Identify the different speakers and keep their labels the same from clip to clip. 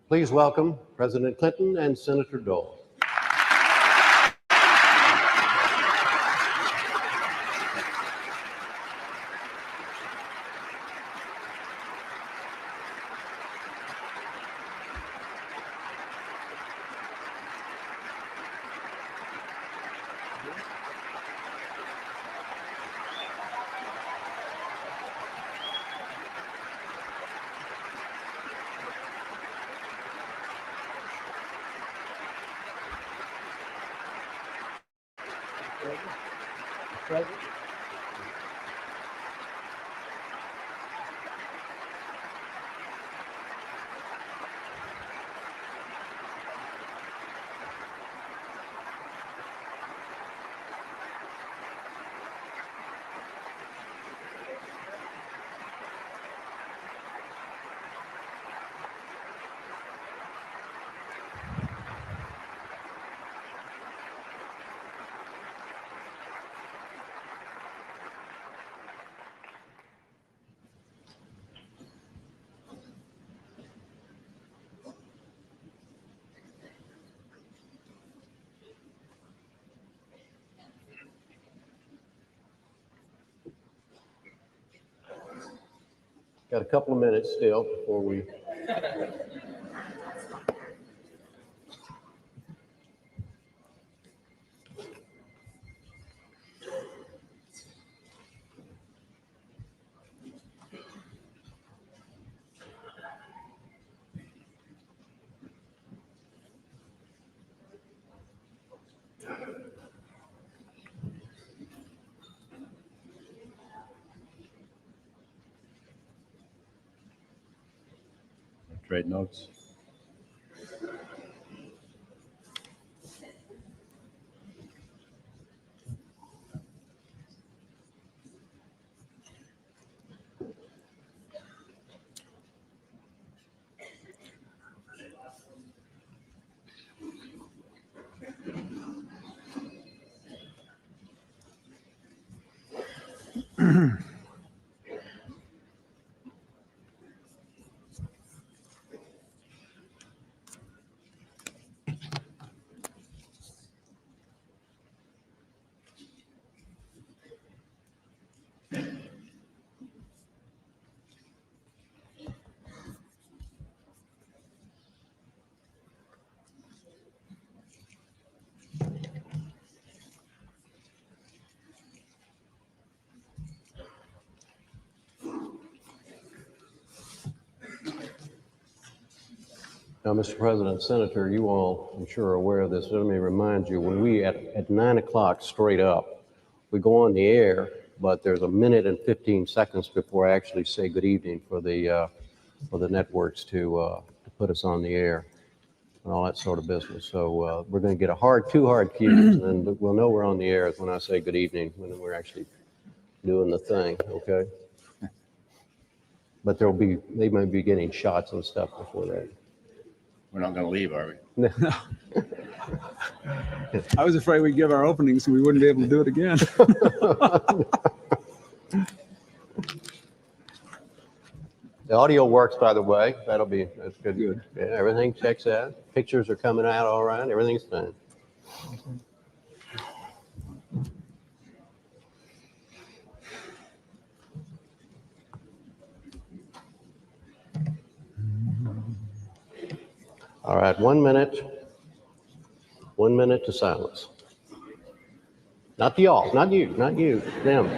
Speaker 1: Please welcome President Clinton and Senator Dole. President. Got a couple of minutes still before we.
Speaker 2: Trade notes.
Speaker 1: Now, Mr. President, Senator, you all, I'm sure, are aware of this. Let me remind you, when we at 9 o'clock straight up, we go on the air, but there's a minute and 15 seconds before I actually say good evening for the networks to put us on the air and all that sort of business. So we're going to get two hard cues, and then we'll know we're on the air when I say good evening, when we're actually doing the thing, okay? But they might be getting shots and stuff before that.
Speaker 2: We're not going to leave, are we?
Speaker 3: No. I was afraid we'd give our openings and we wouldn't be able to do it again.
Speaker 1: The audio works, by the way. That's good.
Speaker 3: Good.
Speaker 1: Yeah, everything checks out. Pictures are coming out all right. Everything's fine. All right, 1 minute. 1 minute to silence. Not y'all, not you, them.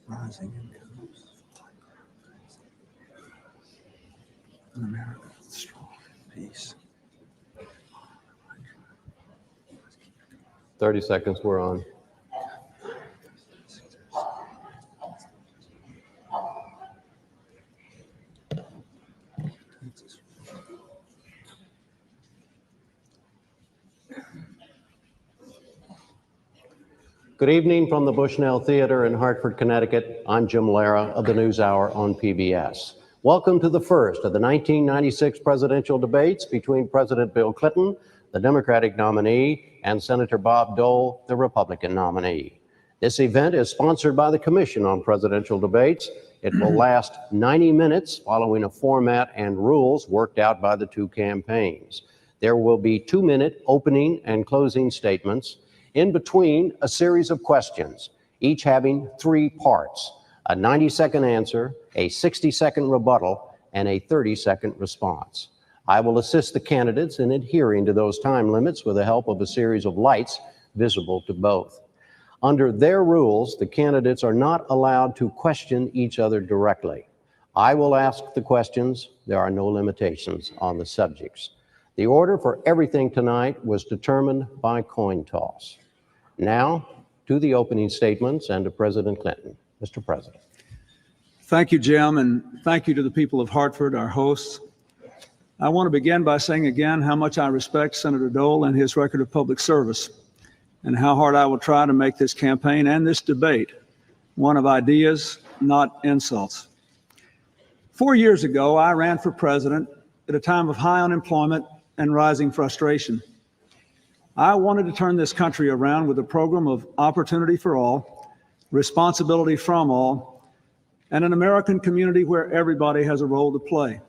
Speaker 3: Rising incomes. In America, strong peace.
Speaker 1: 30 seconds, we're on. Good evening from the Bushnell Theater in Hartford, Connecticut. I'm Jim Lara of the NewsHour on PBS. Welcome to the first of the 1996 presidential debates between President Bill Clinton, the Democratic nominee, and Senator Bob Dole, the Republican nominee. This event is sponsored by the Commission on Presidential Debates. It will last 90 minutes following a format and rules worked out by the two campaigns. There will be 2-minute opening and closing statements. In between, a series of questions, each having 3 parts: a 90-second answer, a 60-second rebuttal, and a 30-second response. I will assist the candidates in adhering to those time limits with the help of a series of lights visible to both. Under their rules, the candidates are not allowed to question each other directly. I will ask the questions. There are no limitations on the subjects. The order for everything tonight was determined by coin toss. Now, to the opening statements and to President Clinton. Mr. President.
Speaker 3: Thank you, Jim, and thank you to the people of Hartford, our hosts. I want to begin by saying again how much I respect Senator Dole and his record of public service, and how hard I will try to make this campaign and this debate one of ideas, not insults. 4 years ago, I ran for president at a time of high unemployment and rising frustration. I wanted to turn this country around with a program of opportunity for all, responsibility from all, and an American community where everybody has a role to play.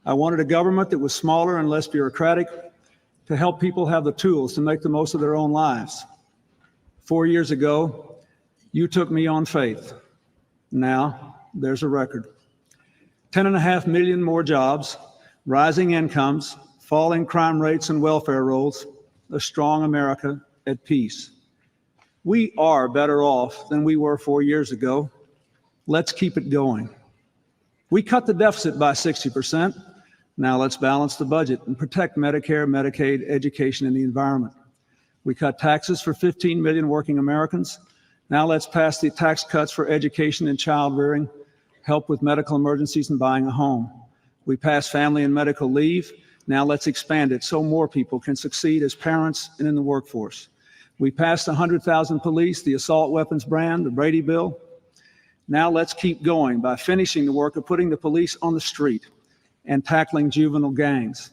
Speaker 3: I wanted a government that was smaller and less bureaucratic, to help people have the tools to make the most of their own lives. 4 years ago, you took me on faith. Now, there's a record. 10.5 million more jobs, rising incomes, falling crime rates and welfare rolls, a strong America at peace. We are better off than we were 4 years ago. Let's keep it going. We cut the deficit by 60%. Now let's balance the budget and protect Medicare, Medicaid, education, and the environment. We cut taxes for 15 million working Americans. Now let's pass the tax cuts for education and child rearing, help with medical emergencies and buying a home. We passed family and medical leave. Now let's expand it so more people can succeed as parents and in the workforce. We passed 100,000 police, the assault weapons ban, the Brady Bill. Now let's keep going by finishing the work of putting the police on the street and tackling juvenile gangs.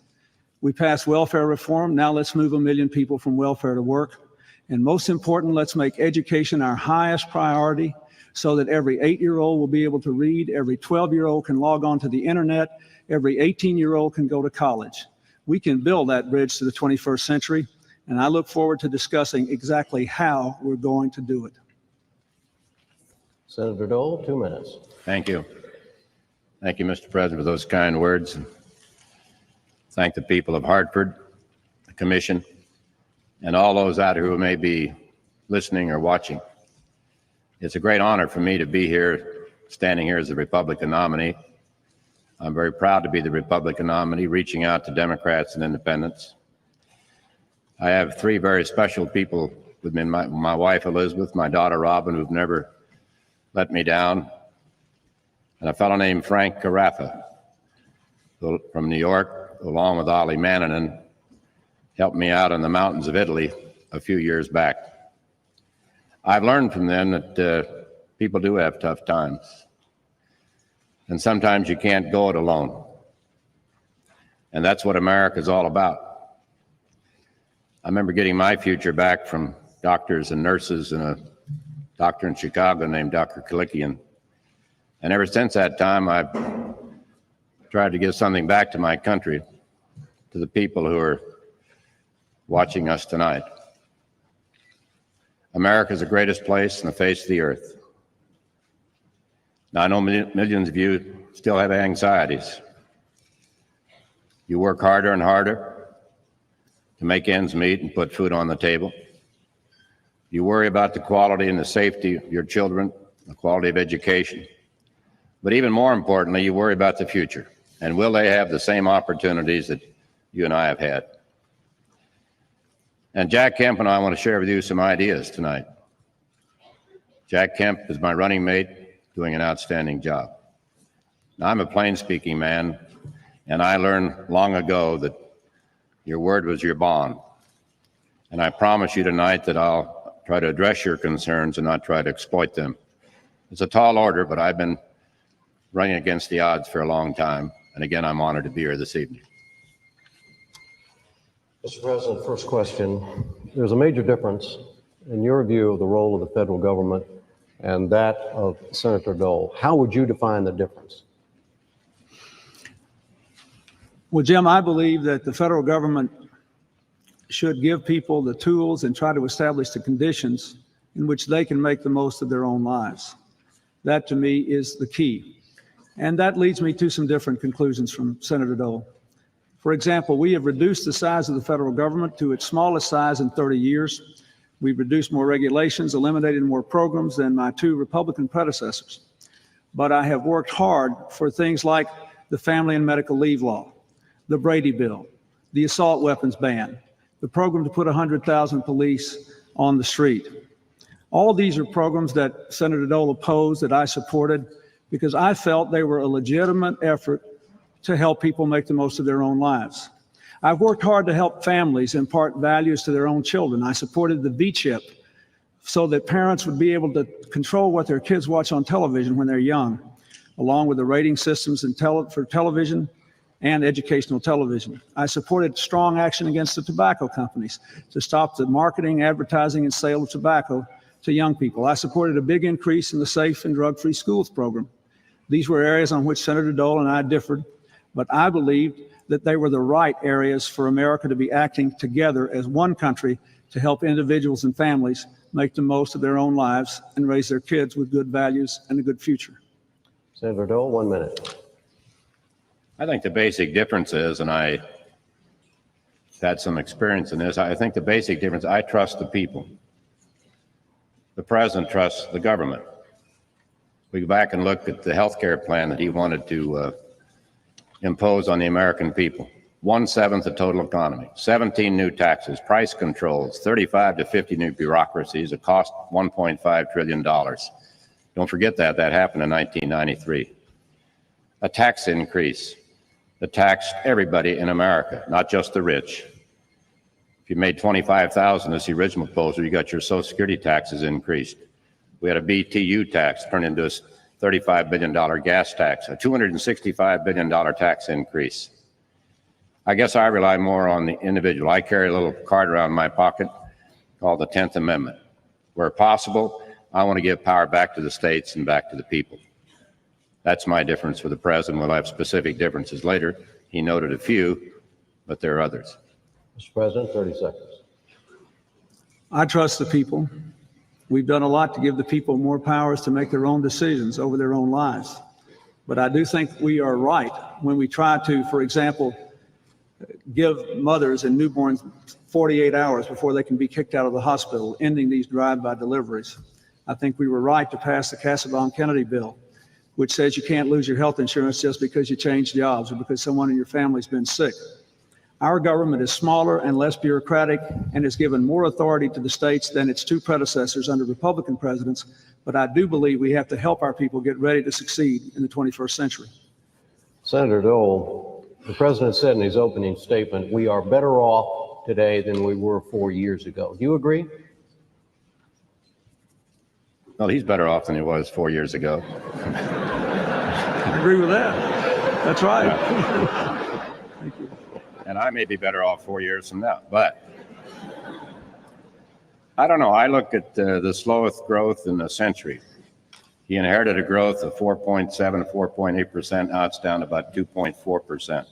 Speaker 3: We passed welfare reform. Now let's move 1 million people from welfare to work. And most important, let's make education our highest priority so that every 8-year-old will be able to read, every 12-year-old can log on to the internet, every 18-year-old can go to college. We can build that bridge to the 21st century, and I look forward to discussing exactly how we're going to do it.
Speaker 1: Senator Dole, 2 minutes.
Speaker 2: Thank you. Thank you, Mr. President, for those kind words. Thank the people of Hartford, the Commission, and all those out here who may be listening or watching. It's a great honor for me to be here, standing here as the Republican nominee. I'm very proud to be the Republican nominee, reaching out to Democrats and independents. I have 3 very special people with me, my wife, Elizabeth, my daughter, Robin, who've never let me down, and a fellow named Frank Carafa from New York, along with Ollie Mannanen, helped me out in the mountains of Italy a few years back. I've learned from them that people do have tough times. And sometimes you can't go it alone. And that's what America's all about. I remember getting my future back from doctors and nurses and a doctor in Chicago named Dr. Kalikian. And ever since that time, I've tried to give something back to my country, to the people who are watching us tonight. America is the greatest place on the face of the earth. Now, I know millions of you still have anxieties. You work harder and harder to make ends meet and put food on the table. You worry about the quality and the safety of your children, the quality of education. But even more importantly, you worry about the future. And will they have the same opportunities that you and I have had? And Jack Kemp and I want to share with you some ideas tonight. Jack Kemp is my running mate, doing an outstanding job. Now, I'm a plain-speaking man, and I learned long ago that your word was your bond. And I promise you tonight that I'll try to address your concerns and not try to exploit them. It's a tall order, but I've been running against the odds for a long time. And again, I'm honored to be here this evening.
Speaker 1: Mr. President, first question. There's a major difference in your view of the role of the federal government and that of Senator Dole. How would you define the difference?
Speaker 3: Well, Jim, I believe that the federal government should give people the tools and try to establish the conditions in which they can make the most of their own lives. That, to me, is the key. And that leads me to some different conclusions from Senator Dole. For example, we have reduced the size of the federal government to its smallest size in 30 years. We've reduced more regulations, eliminated more programs than my two Republican predecessors. But I have worked hard for things like the family and medical leave law, the Brady bill, the assault weapons ban, the program to put 100,000 police on the street. All these are programs that Senator Dole opposed that I supported because I felt they were a legitimate effort to help people make the most of their own lives. I've worked hard to help families impart values to their own children. I supported the V-chip so that parents would be able to control what their kids watch on television when they're young, along with the rating systems for television and educational television. I supported strong action against the tobacco companies to stop the marketing, advertising, and sale of tobacco to young people. I supported a big increase in the Safe and Drug-Free Schools program. These were areas on which Senator Dole and I differed, but I believed that they were the right areas for America to be acting together as one country to help individuals and families make the most of their own lives and raise their kids with good values and a good future.
Speaker 1: Senator Dole, 1 minute.
Speaker 2: I think the basic difference is, and I've had some experience in this, I think the basic difference, I trust the people. The president trusts the government. We go back and look at the health care plan that he wanted to impose on the American people. 1/7 the total economy, 17 new taxes, price controls, 35 to 50 new bureaucracies, it cost $1.5 trillion. Don't forget that happened in 1993. A tax increase that taxed everybody in America, not just the rich. If you made $25,000 as the original proposal, you got your Social Security taxes increased. We had a BTU tax turned into a $35 billion gas tax, a $265 billion tax increase. I guess I rely more on the individual. I carry a little card around in my pocket called the 10th Amendment. Where possible, I want to give power back to the states and back to the people. That's my difference with the president. We'll have specific differences later. He noted a few, but there are others.
Speaker 1: Mr. President, 30 seconds.
Speaker 3: I trust the people. We've done a lot to give the people more powers to make their own decisions over their own lives. But I do think we are right when we try to, for example, give mothers and newborns 48 hours before they can be kicked out of the hospital, ending these drive-by deliveries. I think we were right to pass the Casabon-Kennedy bill, which says you can't lose your health insurance just because you change jobs or because someone in your family's been sick. Our government is smaller and less bureaucratic and has given more authority to the states than its two predecessors under Republican presidents, but I do believe we have to help our people get ready to succeed in the 21st century.
Speaker 1: Senator Dole, the president said in his opening statement, we are better off today than we were 4 years ago. Do you agree?
Speaker 2: Well, he's better off than he was 4 years ago.
Speaker 3: I agree with that. That's right.
Speaker 2: Yeah.
Speaker 3: Thank you.
Speaker 2: And I may be better off 4 years from now, but I don't know. I look at the slowest growth in a century. He inherited a growth of 4.7, 4.8%. Now it's down to about 2.4%.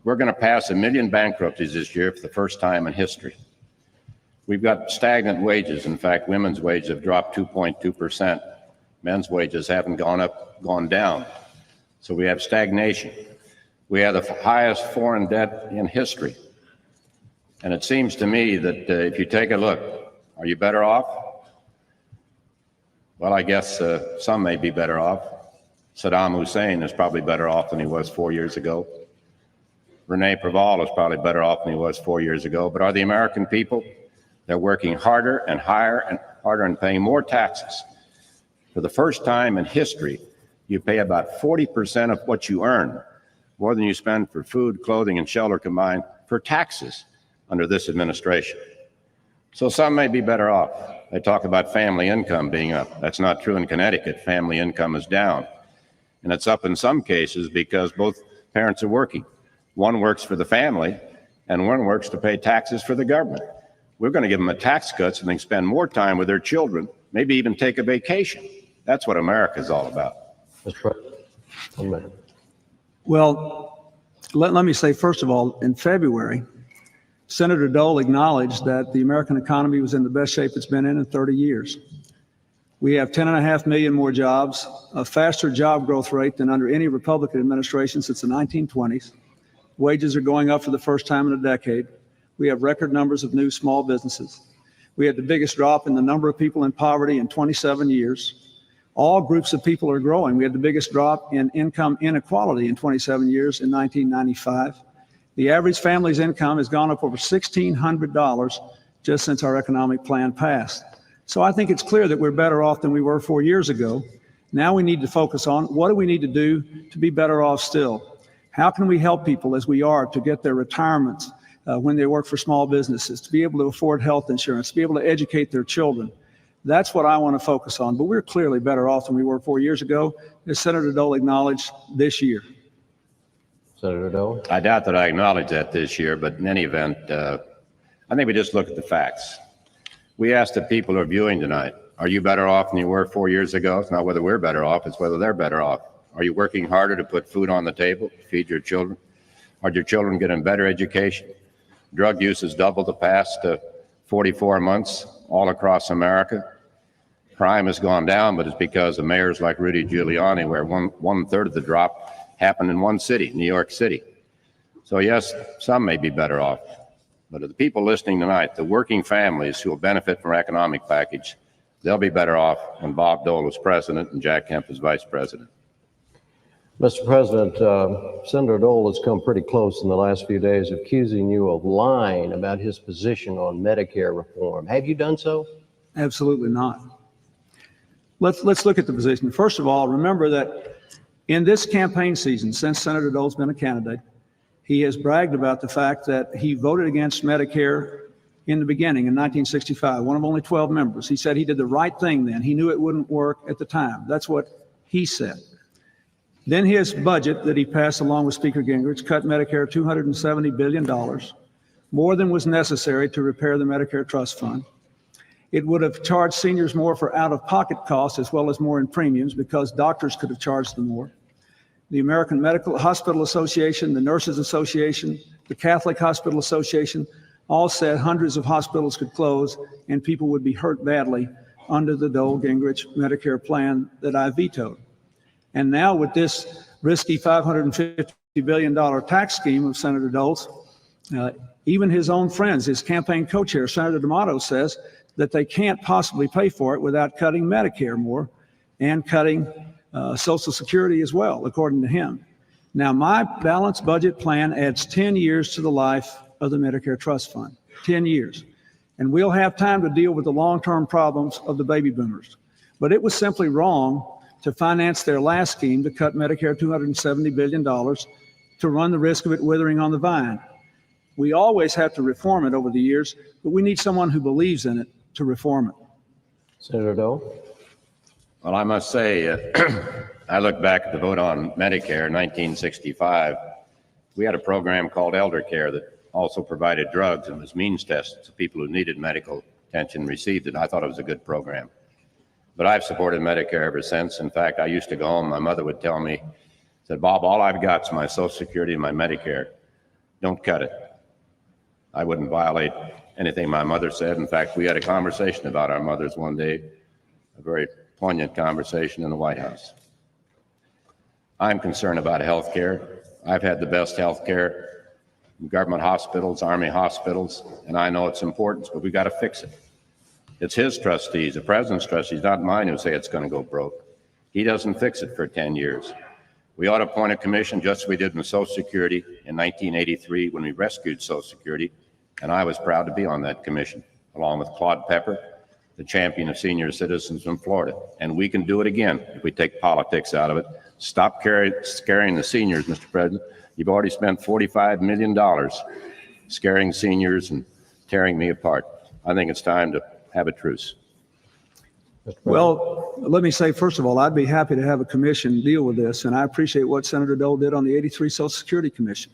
Speaker 2: We're going to pass 1 million bankruptcies this year for the first time in history. We've got stagnant wages. In fact, women's wages have dropped 2.2%. Men's wages haven't gone up, gone down. So we have stagnation. We have the highest foreign debt in history. And it seems to me that if you take a look, are you better off? Well, I guess some may be better off. Saddam Hussein is probably better off than he was 4 years ago. Rene Preval is probably better off than he was 4 years ago. But are the American people? They're working harder and higher and harder and paying more taxes. For the first time in history, you pay about 40% of what you earn, more than you spend for food, clothing, and shelter combined, for taxes under this administration. So some may be better off. They talk about family income being up. That's not true in Connecticut. Family income is down. And it's up in some cases because both parents are working. One works for the family and one works to pay taxes for the government. We're going to give them a tax cut so they can spend more time with their children, maybe even take a vacation. That's what America is all about.
Speaker 1: Mr. President, 1 minute.
Speaker 3: Well, let me say, first of all, in February, Senator Dole acknowledged that the American economy was in the best shape it's been in 30 years. We have 10.5 million more jobs, a faster job growth rate than under any Republican administration since the 1920s. Wages are going up for the first time in a decade. We have record numbers of new small businesses. We had the biggest drop in the number of people in poverty in 27 years. All groups of people are growing. We had the biggest drop in income inequality in 27 years in 1995. The average family's income has gone up over $1,600 just since our economic plan passed. So I think it's clear that we're better off than we were 4 years ago. Now we need to focus on what do we need to do to be better off still? How can we help people as we are to get their retirements when they work for small businesses, to be able to afford health insurance, to be able to educate their children? That's what I want to focus on. But we're clearly better off than we were 4 years ago, as Senator Dole acknowledged this year.
Speaker 1: Senator Dole.
Speaker 2: I doubt that I acknowledge that this year, but in any event, I think we just look at the facts. We asked the people who are viewing tonight, are you better off than you were 4 years ago? It's not whether we're better off, it's whether they're better off. Are you working harder to put food on the table, to feed your children? Are your children getting better education? Drug use has doubled the past 44 months all across America. Crime has gone down, but it's because of mayors like Rudy Giuliani, where one third of the drop happened in one city, New York City. So yes, some may be better off, but of the people listening tonight, the working families who will benefit from our economic package, they'll be better off when Bob Dole was president and Jack Kemp was vice president.
Speaker 1: Mr. President, Senator Dole has come pretty close in the last few days, accusing you of lying about his position on Medicare reform. Have you done so?
Speaker 3: Absolutely not. Let's look at the position. First of all, remember that in this campaign season, since Senator Dole's been a candidate, he has bragged about the fact that he voted against Medicare in the beginning in 1965, one of only 12 members. He said he did the right thing then. He knew it wouldn't work at the time. That's what he said. Then his budget that he passed along with Speaker Gingrich cut Medicare $270 billion, more than was necessary to repair the Medicare Trust Fund. It would have charged seniors more for out-of-pocket costs as well as more in premiums because doctors could have charged them more. The American Medical Hospital Association, the Nurses Association, the Catholic Hospital Association all said hundreds of hospitals could close and people would be hurt badly under the Dole-Gingrich Medicare plan that I vetoed. And now with this risky $550 billion tax scheme of Senator Dole's, even his own friends, his campaign co-chair, Senator D'Amato, says that they can't possibly pay for it without cutting Medicare more and cutting Social Security as well, according to him. Now, my balanced budget plan adds 10 years to the life of the Medicare Trust Fund, 10 years. And we'll have time to deal with the long-term problems of the baby boomers. But it was simply wrong to finance their last scheme to cut Medicare $270 billion to run the risk of it withering on the vine. We always have to reform it over the years, but we need someone who believes in it to reform it.
Speaker 1: Senator Dole.
Speaker 2: Well, I must say, I look back at the vote on Medicare in 1965. We had a program called Elder Care that also provided drugs and was means tested, so people who needed medical attention received it. I thought it was a good program. But I've supported Medicare ever since. In fact, I used to go home, my mother would tell me, said, Bob, all I've got is my Social Security and my Medicare. Don't cut it. I wouldn't violate anything my mother said. In fact, we had a conversation about our mothers one day, a very poignant conversation in the White House. I'm concerned about health care. I've had the best health care in government hospitals, Army hospitals, and I know it's important, but we got to fix it. It's his trustees, the president's trustees, not mine, who say it's going to go broke. He doesn't fix it for 10 years. We ought to appoint a commission just as we did in Social Security in 1983 when we rescued Social Security, and I was proud to be on that commission, along with Claude Pepper, the champion of senior citizens in Florida. And we can do it again if we take politics out of it. Stop scaring the seniors, Mr. President. You've already spent $45 million scaring seniors and tearing me apart. I think it's time to have a truce.
Speaker 3: Well, let me say, first of all, I'd be happy to have a commission deal with this, and I appreciate what Senator Dole did on the 83 Social Security Commission.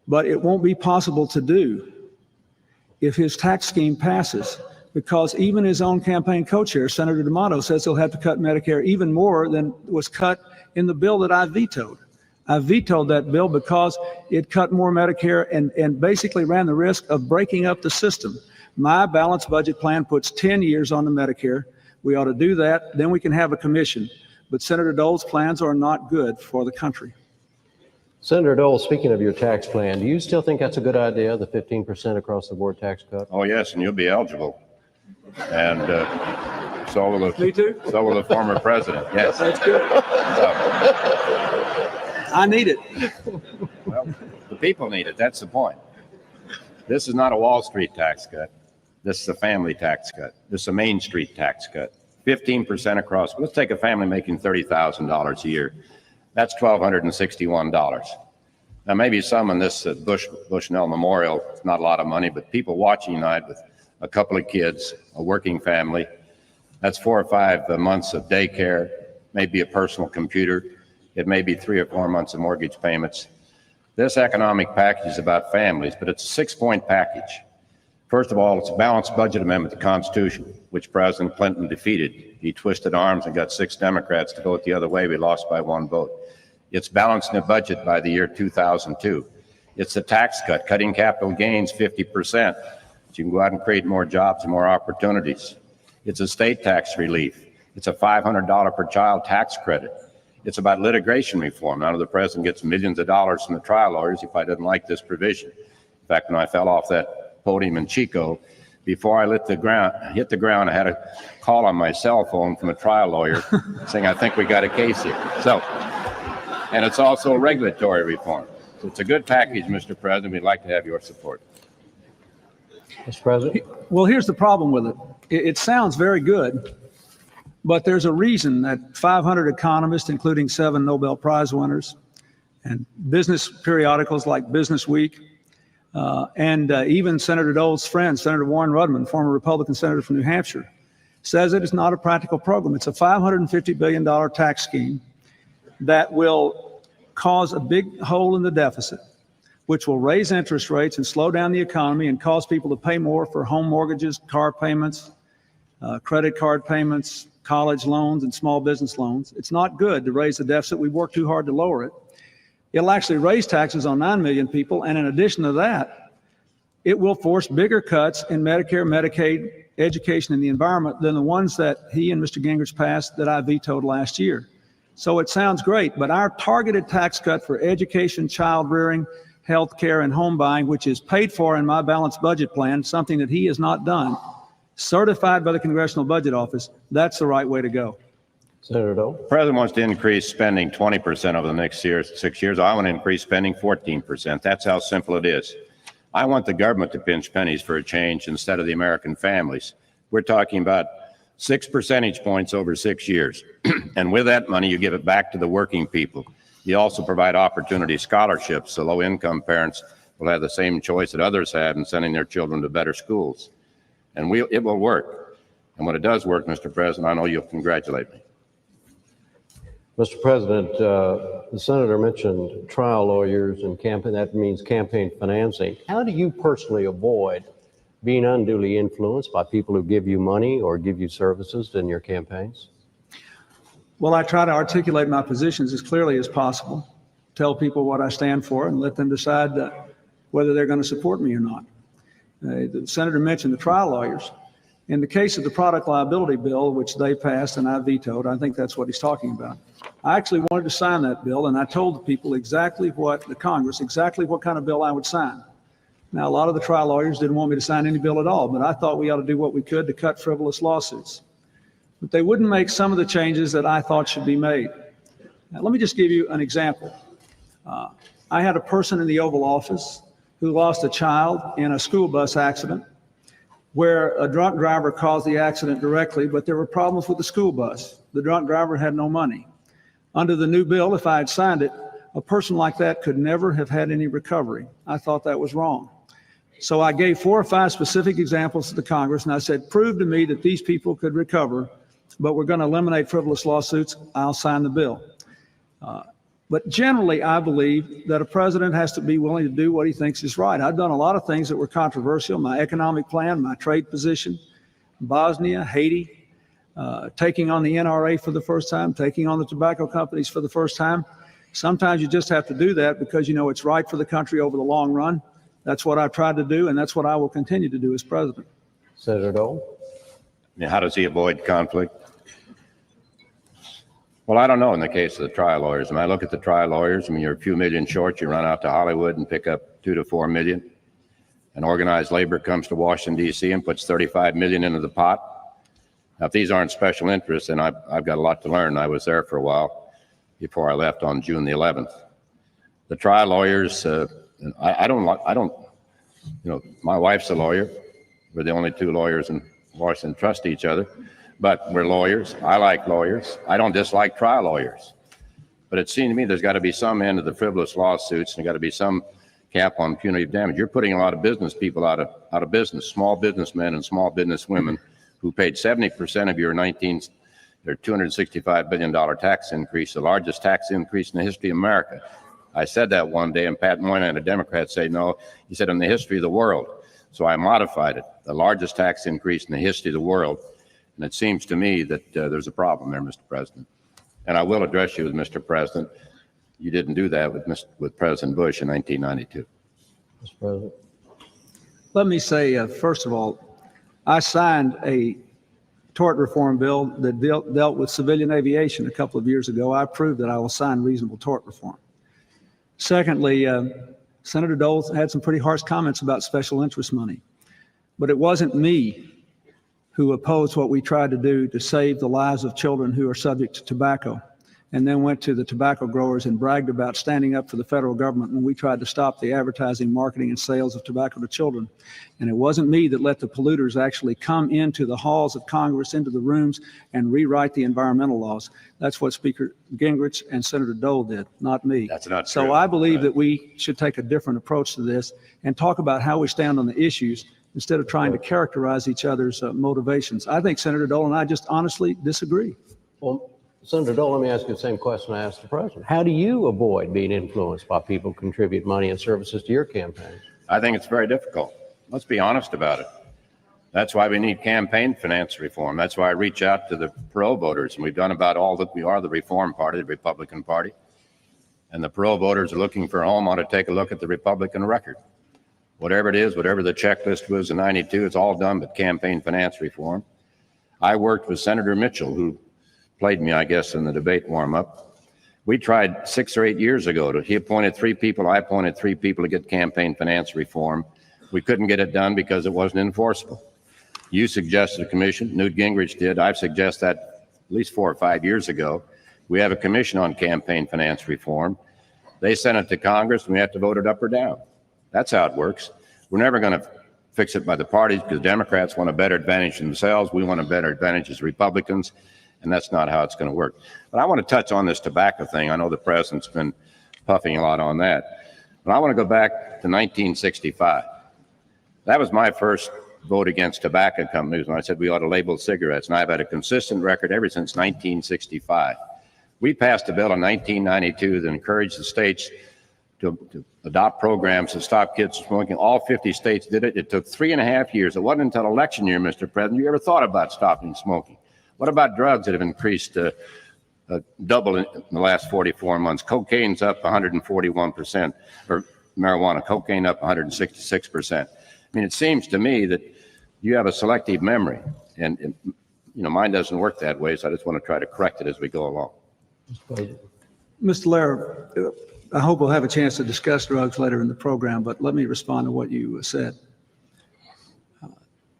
Speaker 3: But it won't be possible to do if his tax scheme passes, because even his own campaign co-chair, Senator D'Amato, says he'll have to cut Medicare even more than was cut in the bill that I vetoed. I vetoed that bill because it cut more Medicare and basically ran the risk of breaking up the system. My balanced budget plan puts 10 years on the Medicare. We ought to do that. Then we can have a commission. But Senator Dole's plans are not good for the country.
Speaker 1: Senator Dole, speaking of your tax plan, do you still think that's a good idea, the 15% across the board tax cut?
Speaker 2: Oh, yes, and you'll be eligible. And so will
Speaker 3: Me too?
Speaker 2: So will the former president. Yes.
Speaker 3: That's good. I need it.
Speaker 2: Well, the people need it. That's the point. This is not a Wall Street tax cut. This is a family tax cut. This is a Main Street tax cut. 15% across. Let's take a family making $30,000 a year. That's $1,261. Now, maybe some in this Bushnell Memorial, not a lot of money, but people watching tonight with a couple of kids, a working family, that's 4 or 5 months of daycare, maybe a personal computer. It may be 3 or 4 months of mortgage payments. This economic package is about families, but it's a 6-point package. First of all, it's a balanced budget amendment to the Constitution, which President Clinton defeated. He twisted arms and got 6 Democrats to vote the other way. We lost by 1 vote. It's balancing the budget by the year 2002. It's a tax cut, cutting capital gains 50%. So you can go out and create more jobs and more opportunities. It's a state tax relief. It's a $500 per child tax credit. It's about litigation reform. Now the president gets millions of dollars from the trial lawyers if I didn't like this provision. In fact, when I fell off that podium in Chico, before I hit the ground, I had a call on my cell phone from a trial lawyer saying, I think we got a case here. So, and it's also regulatory reform. So it's a good package, Mr. President. We'd like to have your support.
Speaker 1: Mr. President?
Speaker 3: Well, here's the problem with it. It sounds very good, but there's a reason that 500 economists, including 7 Nobel Prize winners, and business periodicals like Business Week, and even Senator Dole's friend, Senator Warren Rudman, former Republican senator from New Hampshire, says it is not a practical program. It's a $550 billion tax scheme that will cause a big hole in the deficit, which will raise interest rates and slow down the economy and cause people to pay more for home mortgages, car payments, credit card payments, college loans, and small business loans. It's not good to raise the deficit. We've worked too hard to lower it. It'll actually raise taxes on 9 million people, and in addition to that, it will force bigger cuts in Medicare, Medicaid, education, and the environment than the ones that he and Mr. Gingrich passed that I vetoed last year. So it sounds great, but our targeted tax cut for education, child rearing, health care, and home buying, which is paid for in my balanced budget plan, something that he has not done, certified by the Congressional Budget Office, that's the right way to go.
Speaker 1: Senator Dole?
Speaker 2: The president wants to increase spending 20% over the next 6 years. I want to increase spending 14%. That's how simple it is. I want the government to pinch pennies for a change instead of the American families. We're talking about 6 percentage points over 6 years. And with that money, you give it back to the working people. You also provide opportunity scholarships so low-income parents will have the same choice that others have in sending their children to better schools. And it will work. And when it does work, Mr. President, I know you'll congratulate me.
Speaker 1: Mr. President, the senator mentioned trial lawyers and campaign. That means campaign financing. How do you personally avoid being unduly influenced by people who give you money or give you services in your campaigns?
Speaker 3: Well, I try to articulate my positions as clearly as possible, tell people what I stand for, and let them decide whether they're going to support me or not. The senator mentioned the trial lawyers. In the case of the product liability bill, which they passed and I vetoed, I think that's what he's talking about. I actually wanted to sign that bill, and I told the people exactly what kind of bill I would sign. Now, a lot of the trial lawyers didn't want me to sign any bill at all, but I thought we ought to do what we could to cut frivolous lawsuits. But they wouldn't make some of the changes that I thought should be made. Now, let me just give you an example. I had a person in the Oval Office who lost a child in a school bus accident where a drunk driver caused the accident directly, but there were problems with the school bus. The drunk driver had no money. Under the new bill, if I had signed it, a person like that could never have had any recovery. I thought that was wrong. So I gave 4 or 5 specific examples to the Congress, and I said, prove to me that these people could recover, but we're going to eliminate frivolous lawsuits. I'll sign the bill. But generally, I believe that a president has to be willing to do what he thinks is right. I've done a lot of things that were controversial, my economic plan, my trade position, Bosnia, Haiti, taking on the NRA for the first time, taking on the tobacco companies for the first time. Sometimes you just have to do that because you know it's right for the country over the long run. That's what I've tried to do, and that's what I will continue to do as president.
Speaker 1: Senator Dole?
Speaker 2: Now, how does he avoid conflict? Well, I don't know in the case of the trial lawyers. When I look at the trial lawyers, I mean, you're a few million short. You run out to Hollywood and pick up 2 to 4 million. And organized labor comes to Washington, D.C. and puts 35 million into the pot. Now, if these aren't special interests, then I've got a lot to learn. I was there for a while before I left on June the 11th. The trial lawyers, I don't, you know, my wife's a lawyer. We're the only 2 lawyers in Washington trust each other. But we're lawyers. I like lawyers. I don't dislike trial lawyers. But it seemed to me there's got to be some end to the frivolous lawsuits, and there's got to be some cap on punitive damage. You're putting a lot of business people out of business, small businessmen and small business women who paid 70% of your $265 billion tax increase, the largest tax increase in the history of America. I said that one day, and Pat Moynihan, a Democrat, said no. He said in the history of the world. So I modified it, the largest tax increase in the history of the world. And it seems to me that there's a problem there, Mr. President. And I will address you as Mr. President. You didn't do that with President Bush in 1992.
Speaker 1: Mr. President?
Speaker 3: Let me say, first of all, I signed a tort reform bill that dealt with civilian aviation a couple of years ago. I proved that I will sign reasonable tort reform. Secondly, Senator Dole had some pretty harsh comments about special interest money. But it wasn't me who opposed what we tried to do to save the lives of children who are subject to tobacco, and then went to the tobacco growers and bragged about standing up for the federal government when we tried to stop the advertising, marketing, and sales of tobacco to children. And it wasn't me that let the polluters actually come into the halls of Congress, into the rooms, and rewrite the environmental laws. That's what Speaker Gingrich and Senator Dole did, not me.
Speaker 2: That's not true.
Speaker 3: So I believe that we should take a different approach to this and talk about how we stand on the issues instead of trying to characterize each other's motivations. I think Senator Dole and I just honestly disagree.
Speaker 1: Well, Senator Dole, let me ask you the same question I asked the president. How do you avoid being influenced by people who contribute money and services to your campaigns?
Speaker 2: I think it's very difficult. Let's be honest about it. That's why we need campaign finance reform. That's why I reach out to the parole voters, and we've done about all that. We are the Reform Party, the Republican Party, and the parole voters are looking for a home. Ought to take a look at the Republican record. Whatever it is, whatever the checklist was in '92, it's all done but campaign finance reform. I worked with Senator Mitchell, who played me, I guess, in the debate warm-up. We tried 6 or 8 years ago. He appointed 3 people. I appointed 3 people to get campaign finance reform. We couldn't get it done because it wasn't enforceable. You suggested a commission. Newt Gingrich did. I've suggested that at least 4 or 5 years ago. We have a commission on campaign finance reform. They sent it to Congress, and we have to vote it up or down. That's how it works. We're never going to fix it by the parties because Democrats want a better advantage themselves. We want a better advantage as Republicans, and that's not how it's going to work. But I want to touch on this tobacco thing. I know the president's been puffing a lot on that. But I want to go back to 1965. That was my first vote against tobacco companies when I said we ought to label cigarettes, and I've had a consistent record ever since 1965. We passed a bill in 1992 that encouraged the states to adopt programs to stop kids from smoking. All 50 states did it. It took 3.5 years. It wasn't until election year, Mr. President, you ever thought about stopping smoking. What about drugs that have increased double in the last 44 months? Cocaine's up 141%, or marijuana, cocaine up 166%. I mean, it seems to me that you have a selective memory, and you know, mine doesn't work that way, so I just want to try to correct it as we go along.
Speaker 3: Mr. Lehrer, I hope we'll have a chance to discuss drugs later in the program, but let me respond to what you said.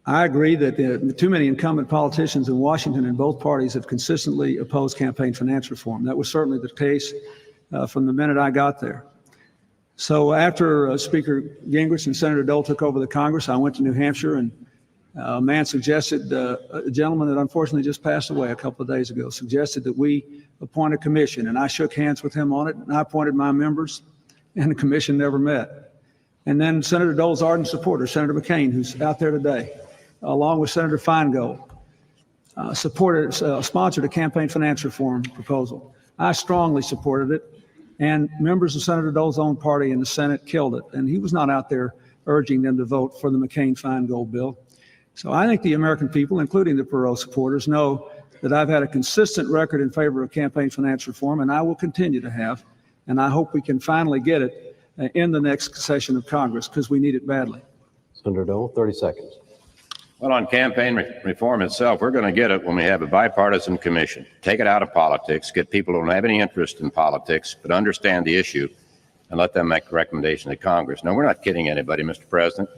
Speaker 3: I agree that too many incumbent politicians in Washington and both parties have consistently opposed campaign finance reform. That was certainly the case from the minute I got there. So after Speaker Gingrich and Senator Dole took over the Congress, I went to New Hampshire, and a man suggested, a gentleman that unfortunately just passed away a couple of days ago, suggested that we appoint a commission, and I shook hands with him on it, and I appointed my members, and the commission never met. And then Senator Dole's ardent supporter, Senator McCain, who's out there today, along with Senator Feingold, sponsored a campaign finance reform proposal. I strongly supported it, and members of Senator Dole's own party in the Senate killed it, and he was not out there urging them to vote for the McCain-Feingold bill. So I think the American people, including the Perot supporters, know that I've had a consistent record in favor of campaign finance reform, and I will continue to have, and I hope we can finally get it in the next session of Congress, because we need it badly.
Speaker 1: Senator Dole, 30 seconds.
Speaker 2: Well, on campaign reform itself, we're going to get it when we have a bipartisan commission. Take it out of politics, get people who don't have any interest in politics, but understand the issue, and let them make a recommendation to Congress. No, we're not kidding anybody, Mr. President.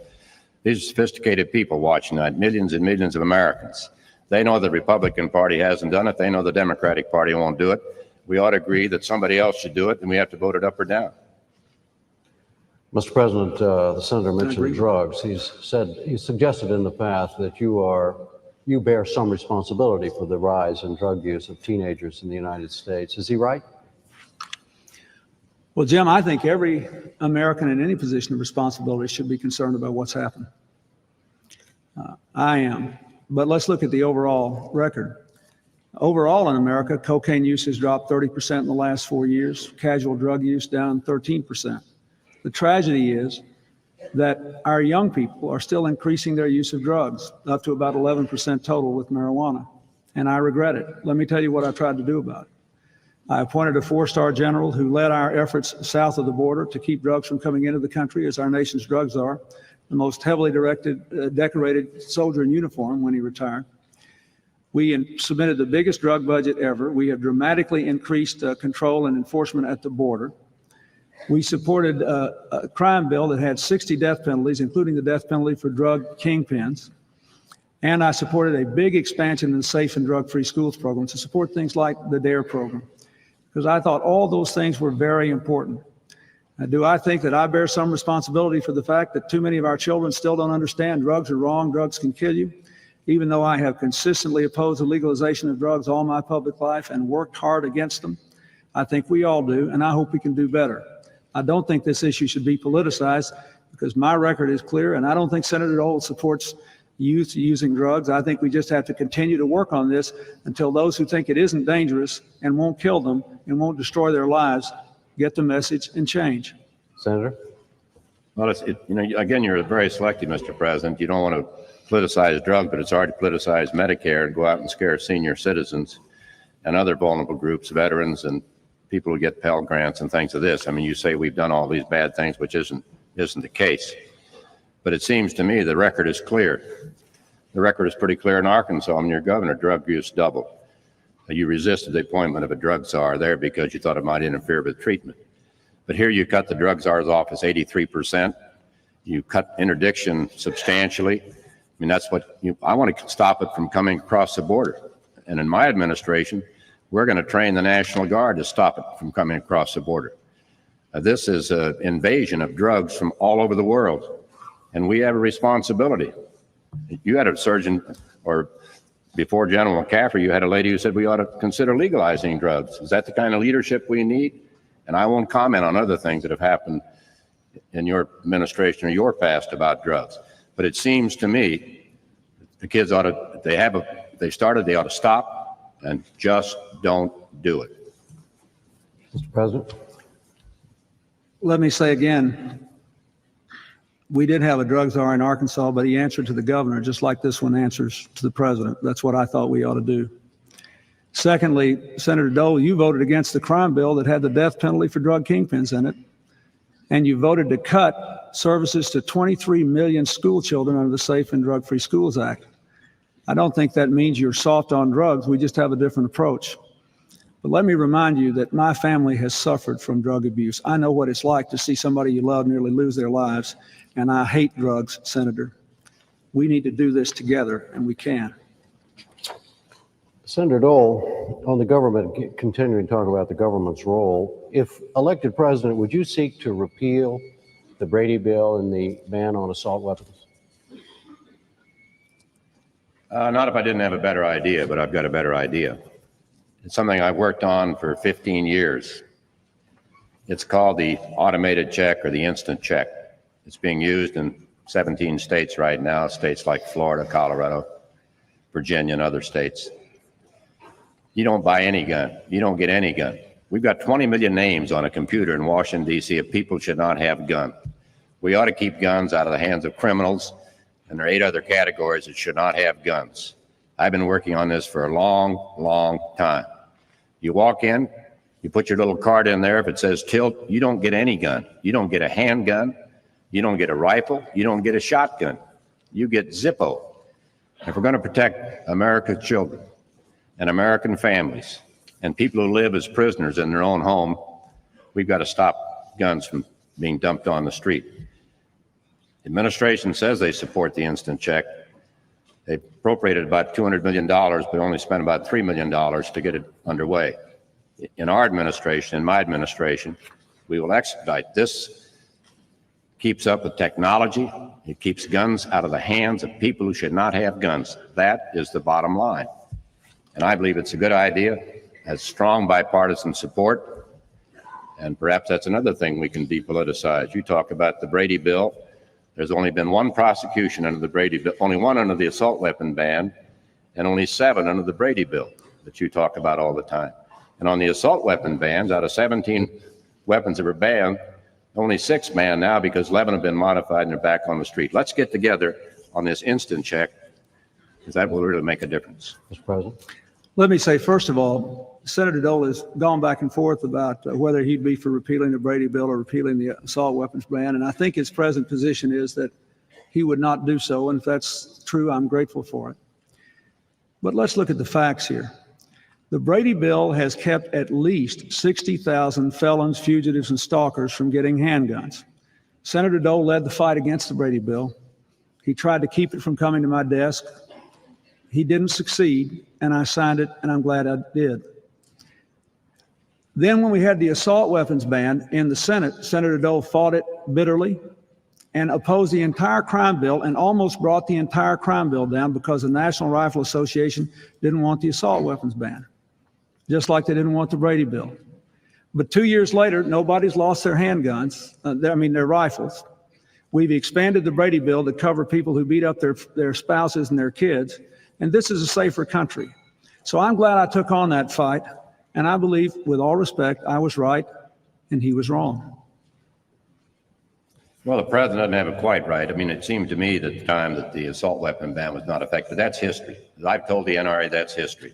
Speaker 2: These are sophisticated people watching that, millions and millions of Americans. They know the Republican Party hasn't done it. They know the Democratic Party won't do it. We ought to agree that somebody else should do it, and we have to vote it up or down.
Speaker 1: Mr. President, the senator mentioned drugs. He's suggested in the past that you bear some responsibility for the rise in drug use of teenagers in the United States. Is he right?
Speaker 3: Well, Jim, I think every American in any position of responsibility should be concerned about what's happened. I am. But let's look at the overall record. Overall in America, cocaine use has dropped 30% in the last 4 years, casual drug use down 13%. The tragedy is that our young people are still increasing their use of drugs, up to about 11% total with marijuana. And I regret it. Let me tell you what I tried to do about it. I appointed a 4-star general who led our efforts south of the border to keep drugs from coming into the country, as our nation's drugs are, the most heavily decorated soldier in uniform when he retired. We submitted the biggest drug budget ever. We have dramatically increased control and enforcement at the border. We supported a crime bill that had 60 death penalties, including the death penalty for drug kingpins. And I supported a big expansion in the Safe and Drug-Free Schools program to support things like the DARE program, because I thought all those things were very important. Do I think that I bear some responsibility for the fact that too many of our children still don't understand drugs are wrong, drugs can kill you? Even though I have consistently opposed the legalization of drugs all my public life and worked hard against them, I think we all do, and I hope we can do better. I don't think this issue should be politicized, because my record is clear, and I don't think Senator Dole supports youth using drugs. I think we just have to continue to work on this until those who think it isn't dangerous and won't kill them and won't destroy their lives get the message and change.
Speaker 1: Senator?
Speaker 2: Well, again, you're very selective, Mr. President. You don't want to politicize drugs, but it's hard to politicize Medicare and go out and scare senior citizens and other vulnerable groups, veterans and people who get Pell Grants and things of this. I mean, you say we've done all these bad things, which isn't the case. But it seems to me the record is clear. The record is pretty clear in Arkansas. I'm your governor. Drug use doubled. You resisted the appointment of a drug czar there because you thought it might interfere with treatment. But here you cut the drug czar's office 83%. You cut interdiction substantially. I mean, that's what I want to stop it from coming across the border. And in my administration, we're going to train the National Guard to stop it from coming across the border. This is an invasion of drugs from all over the world, and we have a responsibility. You had a surgeon, or before General McCaffrey, you had a lady who said we ought to consider legalizing drugs. Is that the kind of leadership we need? And I won't comment on other things that have happened in your administration or your past about drugs. But it seems to me the kids ought to, they ought to stop and just don't do it.
Speaker 1: Mr. President?
Speaker 3: Let me say again, we did have a drug czar in Arkansas, but he answered to the governor, just like this one answers to the president. That's what I thought we ought to do. Secondly, Senator Dole, you voted against the crime bill that had the death penalty for drug kingpins in it, and you voted to cut services to 23 million school children under the Safe and Drug-Free Schools Act. I don't think that means you're soft on drugs. We just have a different approach. But let me remind you that my family has suffered from drug abuse. I know what it's like to see somebody you love nearly lose their lives, and I hate drugs, Senator. We need to do this together, and we can.
Speaker 1: Senator Dole, on the government, continuing to talk about the government's role, if elected president, would you seek to repeal the Brady bill and the ban on assault weapons?
Speaker 2: Not if I didn't have a better idea, but I've got a better idea. It's something I've worked on for 15 years. It's called the automated check or the instant check. It's being used in 17 states right now, states like Florida, Colorado, Virginia, and other states. You don't buy any gun. You don't get any gun. We've got 20 million names on a computer in Washington, D.C. of people who should not have guns. We ought to keep guns out of the hands of criminals, and there are 8 other categories that should not have guns. I've been working on this for a long, long time. You walk in, you put your little card in there. If it says tilt, you don't get any gun. You don't get a handgun. You don't get a rifle. You don't get a shotgun. You get Zippo. If we're going to protect America's children and American families and people who live as prisoners in their own home, we've got to stop guns from being dumped on the street. The administration says they support the instant check. They appropriated about $200 million, but only spent about $3 million to get it underway. In our administration, in my administration, we will expedite this. Keeps up with technology. It keeps guns out of the hands of people who should not have guns. That is the bottom line. And I believe it's a good idea, has strong bipartisan support, and perhaps that's another thing we can depoliticize. You talk about the Brady bill. There's only been 1 prosecution under the Brady bill, only 1 under the assault weapon ban, and only 7 under the Brady bill that you talk about all the time. And on the assault weapon bans, out of 17 weapons that were banned, only 6 banned now because 11 have been modified and they're back on the street. Let's get together on this instant check, because that will really make a difference.
Speaker 1: Mr. President.
Speaker 3: Let me say, first of all, Senator Dole has gone back and forth about whether he'd be for repealing the Brady bill or repealing the assault weapons ban. And I think his present position is that he would not do so. And if that's true, I'm grateful for it. But let's look at the facts here. The Brady bill has kept at least 60,000 felons, fugitives, and stalkers from getting handguns. Senator Dole led the fight against the Brady bill. He tried to keep it from coming to my desk. He didn't succeed, and I signed it, and I'm glad I did. Then when we had the assault weapons ban in the Senate, Senator Dole fought it bitterly and opposed the entire crime bill and almost brought the entire crime bill down because the National Rifle Association didn't want the assault weapons ban, just like they didn't want the Brady bill. But 2 years later, nobody's lost their handguns, their rifles. We've expanded the Brady bill to cover people who beat up their spouses and their kids, and this is a safer country. So I'm glad I took on that fight, and I believe, with all respect, I was right and he was wrong.
Speaker 2: Well, the president doesn't have it quite right. I mean, it seemed to me that the time that the assault weapon ban was not effective, that's history. As I've told the NRA, that's history.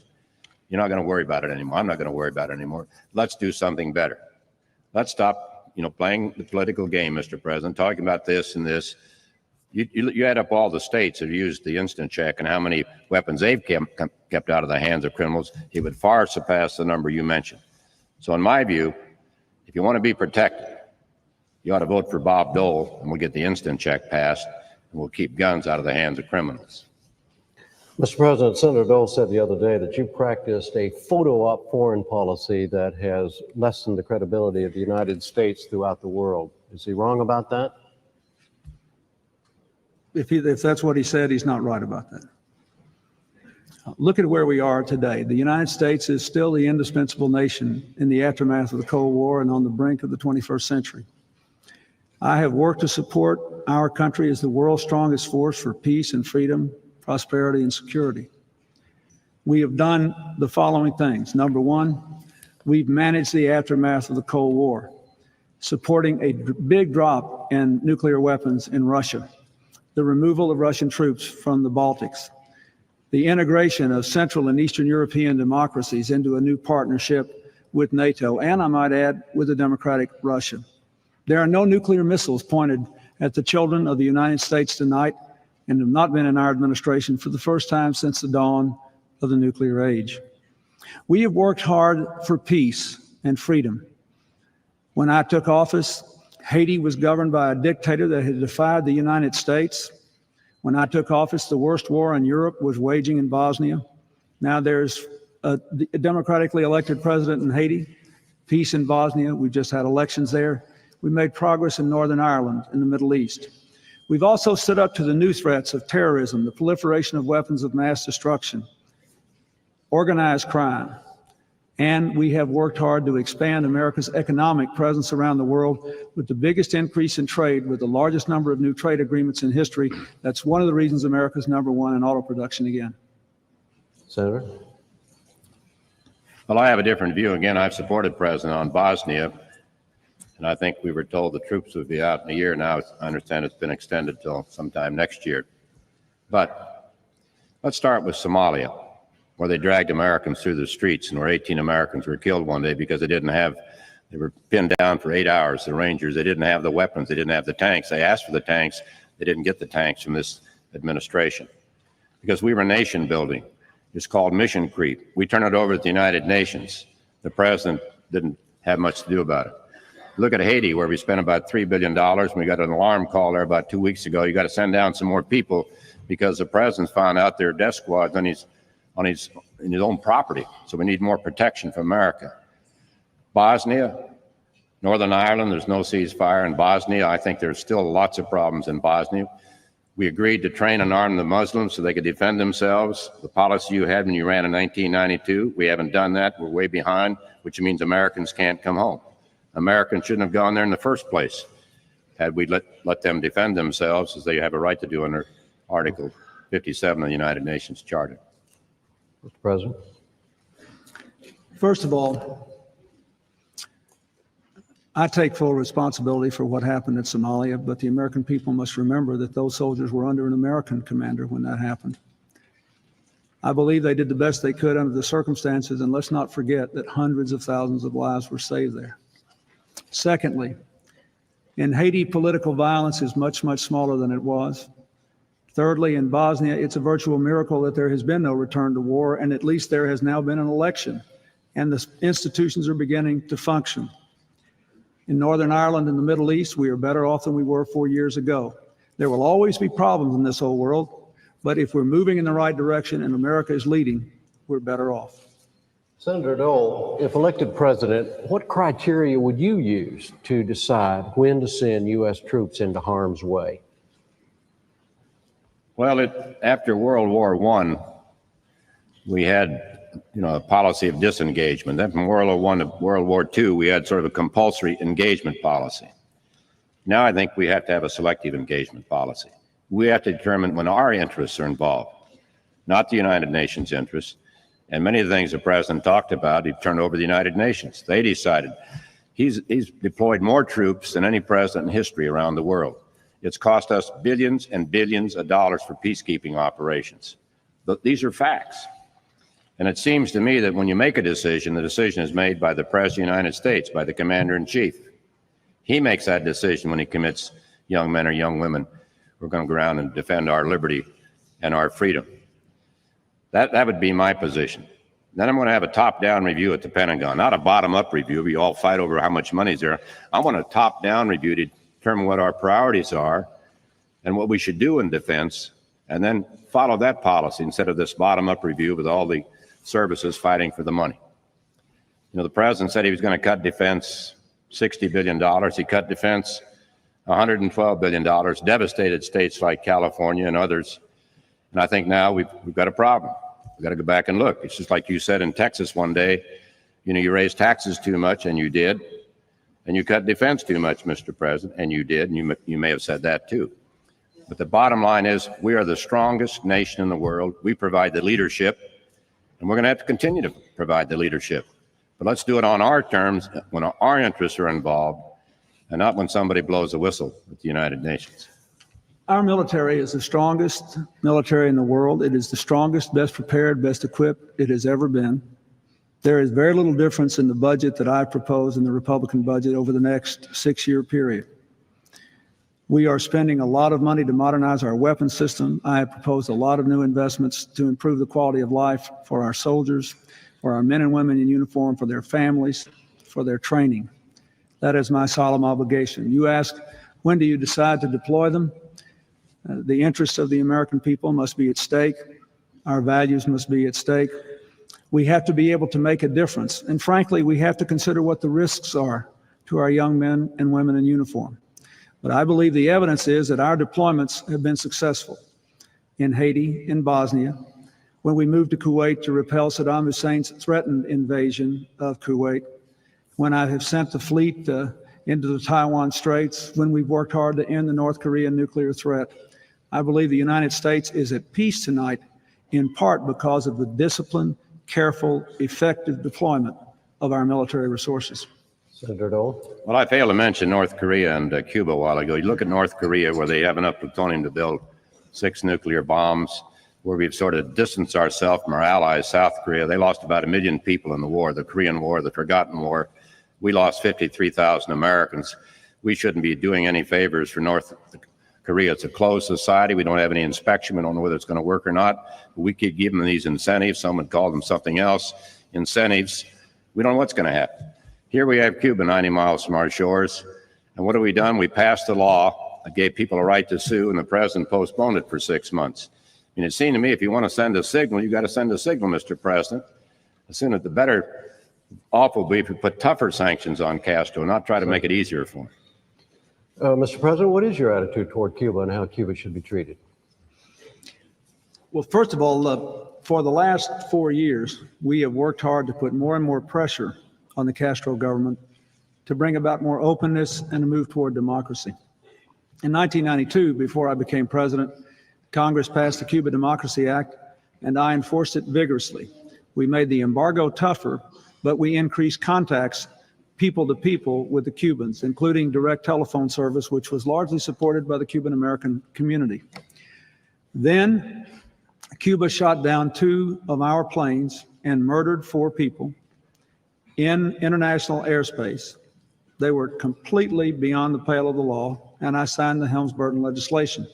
Speaker 2: You're not going to worry about it anymore. I'm not going to worry about it anymore. Let's do something better. Let's stop, playing the political game, Mr. President, talking about this and this. You add up all the states that have used the instant check and how many weapons they've kept out of the hands of criminals, it would far surpass the number you mentioned. So in my view, if you want to be protected, you ought to vote for Bob Dole, and we'll get the instant check passed, and we'll keep guns out of the hands of criminals.
Speaker 1: Mr. President, Senator Dole said the other day that you practiced a photo-op foreign policy that has lessened the credibility of the United States throughout the world. Is he wrong about that?
Speaker 3: If that's what he said, he's not right about that. Look at where we are today. The United States is still the indispensable nation in the aftermath of the Cold War and on the brink of the 21st century. I have worked to support our country as the world's strongest force for peace and freedom, prosperity and security. We have done the following things. Number one, we've managed the aftermath of the Cold War, supporting a big drop in nuclear weapons in Russia, the removal of Russian troops from the Baltics, the integration of Central and Eastern European democracies into a new partnership with NATO, and I might add, with a democratic Russia. There are no nuclear missiles pointed at the children of the United States tonight and have not been in our administration for the first time since the dawn of the nuclear age. We have worked hard for peace and freedom. When I took office, Haiti was governed by a dictator that had defied the United States. When I took office, the worst war in Europe was waging in Bosnia. Now there's a democratically elected president in Haiti, peace in Bosnia. We've just had elections there. We made progress in Northern Ireland, in the Middle East. We've also stood up to the new threats of terrorism, the proliferation of weapons of mass destruction, organized crime, And we have worked hard to expand America's economic presence around the world with the biggest increase in trade, with the largest number of new trade agreements in history. That's one of the reasons America's #1 in auto production again.
Speaker 1: Senator?
Speaker 2: Well, I have a different view. Again, I've supported President on Bosnia, and I think we were told the troops would be out in a year. Now I understand it's been extended till sometime next year. But let's start with Somalia, where they dragged Americans through the streets and where 18 Americans were killed one day because they were pinned down for 8 hours, the Rangers. They didn't have the weapons. They didn't have the tanks. They asked for the tanks. They didn't get the tanks from this administration because we were nation building. It's called mission creep. We turn it over to the United Nations. The president didn't have much to do about it. Look at Haiti, where we spent about $3 billion. We got an alarm call there about 2 weeks ago. You got to send down some more people because the president found out there are death squads in his own property. So we need more protection from America. Bosnia, Northern Ireland, there's no ceasefire in Bosnia. I think there's still lots of problems in Bosnia. We agreed to train and arm the Muslims so they could defend themselves. The policy you had when you ran in 1992, we haven't done that. We're way behind, which means Americans can't come home. Americans shouldn't have gone there in the first place had we let them defend themselves, as they have a right to do under Article 57 of the United Nations Charter.
Speaker 1: Mr. President?
Speaker 3: First of all, I take full responsibility for what happened in Somalia, but the American people must remember that those soldiers were under an American commander when that happened. I believe they did the best they could under the circumstances, and let's not forget that hundreds of thousands of lives were saved there. Secondly, in Haiti, political violence is much, much smaller than it was. Thirdly, in Bosnia, it's a virtual miracle that there has been no return to war, and at least there has now been an election, and the institutions are beginning to function. In Northern Ireland and the Middle East, we are better off than we were 4 years ago. There will always be problems in this whole world, but if we're moving in the right direction and America is leading, we're better off.
Speaker 1: Senator Dole, if elected president, what criteria would you use to decide when to send U.S. troops into harm's way?
Speaker 2: Well, after World War I, we had a policy of disengagement. Then from World War I to World War II, we had sort of a compulsory engagement policy. Now I think we have to have a selective engagement policy. We have to determine when our interests are involved, not the United Nations interests. And many of the things the president talked about, he turned over to the United Nations. They decided. He's deployed more troops than any president in history around the world. It's cost us billions and billions of dollars for peacekeeping operations. But these are facts. And it seems to me that when you make a decision, the decision is made by the President of the United States, by the Commander-in-Chief. He makes that decision when he commits young men or young women who are going to go around and defend our liberty and our freedom. That would be my position. Then I'm going to have a top-down review at the Pentagon, not a bottom-up review where you all fight over how much money is there. I want a top-down review to determine what our priorities are and what we should do in defense, and then follow that policy instead of this bottom-up review with all the services fighting for the money. The president said he was going to cut defense $60 billion. He cut defense $112 billion, devastated states like California and others. And I think now we've got a problem. We've got to go back and look. It's just like you said in Texas one day, you raised taxes too much, and you did. And you cut defense too much, Mr. President, and you did. And you may have said that too. But the bottom line is we are the strongest nation in the world. We provide the leadership. And we're going to have to continue to provide the leadership. But let's do it on our terms, when our interests are involved, and not when somebody blows a whistle with the United Nations.
Speaker 3: Our military is the strongest military in the world. It is the strongest, best prepared, best equipped it has ever been. There is very little difference in the budget that I propose in the Republican budget over the next 6-year period. We are spending a lot of money to modernize our weapons system. I have proposed a lot of new investments to improve the quality of life for our soldiers, for our men and women in uniform, for their families, for their training. That is my solemn obligation. You ask, when do you decide to deploy them? The interests of the American people must be at stake. Our values must be at stake. We have to be able to make a difference. And frankly, we have to consider what the risks are to our young men and women in uniform. But I believe the evidence is that our deployments have been successful in Haiti, in Bosnia. when we moved to Kuwait to repel Saddam Hussein's threatened invasion of Kuwait, when I have sent the fleet into the Taiwan Straits, when we've worked hard to end the North Korean nuclear threat. I believe the United States is at peace tonight, in part because of the disciplined, careful, effective deployment of our military resources.
Speaker 1: Senator Dole.
Speaker 2: Well, I failed to mention North Korea and Cuba a while ago. You look at North Korea, where they have enough plutonium to build 6 nuclear bombs, where we've sort of distanced ourselves from our allies, South Korea. They lost about 1 million people in the war, the Korean War, the Forgotten War. We lost 53,000 Americans. We shouldn't be doing any favors for North Korea. It's a closed society. We don't have any inspection. We don't know whether it's going to work or not. But we keep giving them these incentives. Some would call them something else. Incentives. We don't know what's going to happen. Here we have Cuba 90 miles from our shores. And what have we done? We passed a law that gave people a right to sue, and the president postponed it for 6 months. And it seemed to me, if you want to send a signal, you got to send a signal, Mr. President. The sooner the better off will be if we put tougher sanctions on Castro, not try to make it easier for him.
Speaker 1: Mr. President, what is your attitude toward Cuba and how Cuba should be treated?
Speaker 3: Well, first of all, for the last 4 years, we have worked hard to put more and more pressure on the Castro government to bring about more openness and to move toward democracy. In 1992, before I became president, Congress passed the Cuba Democracy Act, and I enforced it vigorously. We made the embargo tougher, but we increased contacts people to people with the Cubans, including direct telephone service, which was largely supported by the Cuban American community. Then Cuba shot down 2 of our planes and murdered 4 people in international airspace. They were completely beyond the pale of the law, and I signed the Helms-Burton legislation.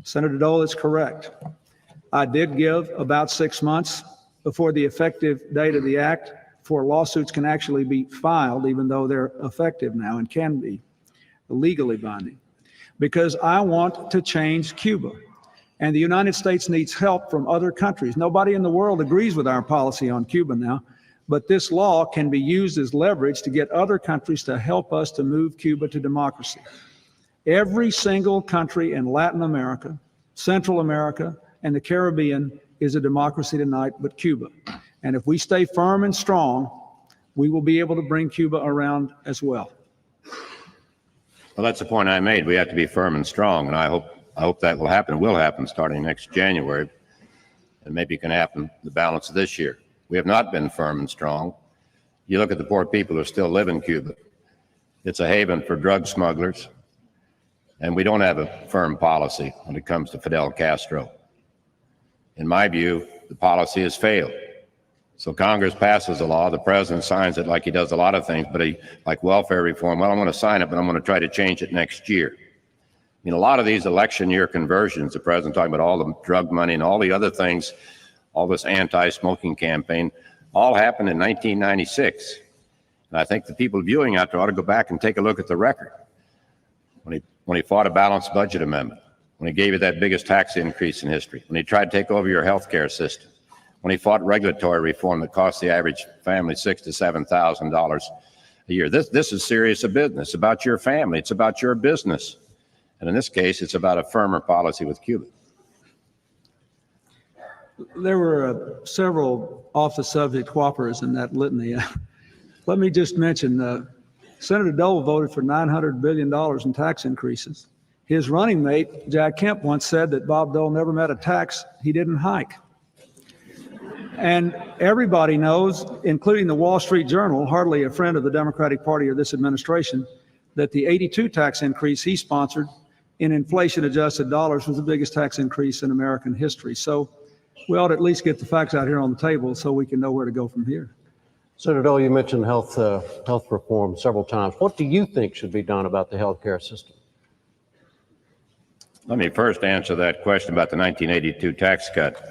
Speaker 3: Senator Dole is correct. I did give about 6 months before the effective date of the act for lawsuits can actually be filed, even though they're effective now and can be legally binding, because I want to change Cuba. And the United States needs help from other countries. Nobody in the world agrees with our policy on Cuba now, but this law can be used as leverage to get other countries to help us to move Cuba to democracy. Every single country in Latin America, Central America, and the Caribbean is a democracy tonight but Cuba. And if we stay firm and strong, we will be able to bring Cuba around as well.
Speaker 2: Well, that's the point I made. We have to be firm and strong, and I hope that will happen. It will happen starting next January, and maybe it can happen the balance of this year. We have not been firm and strong. You look at the poor people who still live in Cuba. It's a haven for drug smugglers, and we don't have a firm policy when it comes to Fidel Castro. In my view, the policy has failed. So Congress passes a law, the president signs it like he does a lot of things, but like welfare reform, well, I'm going to sign it, but I'm going to try to change it next year. I mean, a lot of these election year conversions, the president talking about all the drug money and all the other things, all this anti-smoking campaign, all happened in 1996. And I think the people viewing out there ought to go back and take a look at the record. When he fought a balanced budget amendment, when he gave you that biggest tax increase in history, when he tried to take over your health care system, when he fought regulatory reform that cost the average family $6,000 to $7,000 a year. This is serious business. It's about your family. It's about your business. And in this case, it's about a firmer policy with Cuba.
Speaker 3: There were several off-the-subject whoppers in that litany. Let me just mention, Senator Dole voted for $900 billion in tax increases. His running mate, Jack Kemp, once said that Bob Dole never met a tax he didn't hike. And everybody knows, including the Wall Street Journal, hardly a friend of the Democratic Party or this administration, that the 82 tax increase he sponsored in inflation-adjusted dollars was the biggest tax increase in American history. So we ought to at least get the facts out here on the table so we can know where to go from here.
Speaker 1: Senator Dole, you mentioned health reform several times. What do you think should be done about the health care system?
Speaker 2: Let me first answer that question about the 1982 tax cut.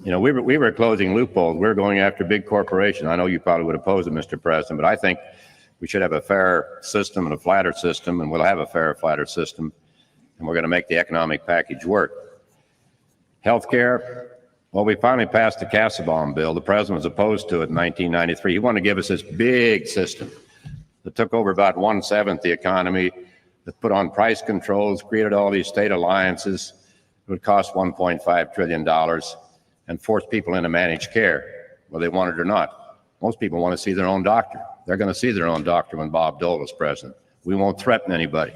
Speaker 2: You know, we were closing loopholes. We were going after big corporations. I know you probably would oppose it, Mr. President, but I think we should have a fair system and a flatter system, and we'll have a fair, flatter system, and we're going to make the economic package work. Healthcare, well, we finally passed the Casabon bill. The president was opposed to it in 1993. He wanted to give us this big system that took over about 1/7 the economy, that put on price controls, created all these state alliances. It would cost $1.5 trillion. and force people into managed care, whether they want it or not. Most people want to see their own doctor. They're going to see their own doctor when Bob Dole is president. We won't threaten anybody.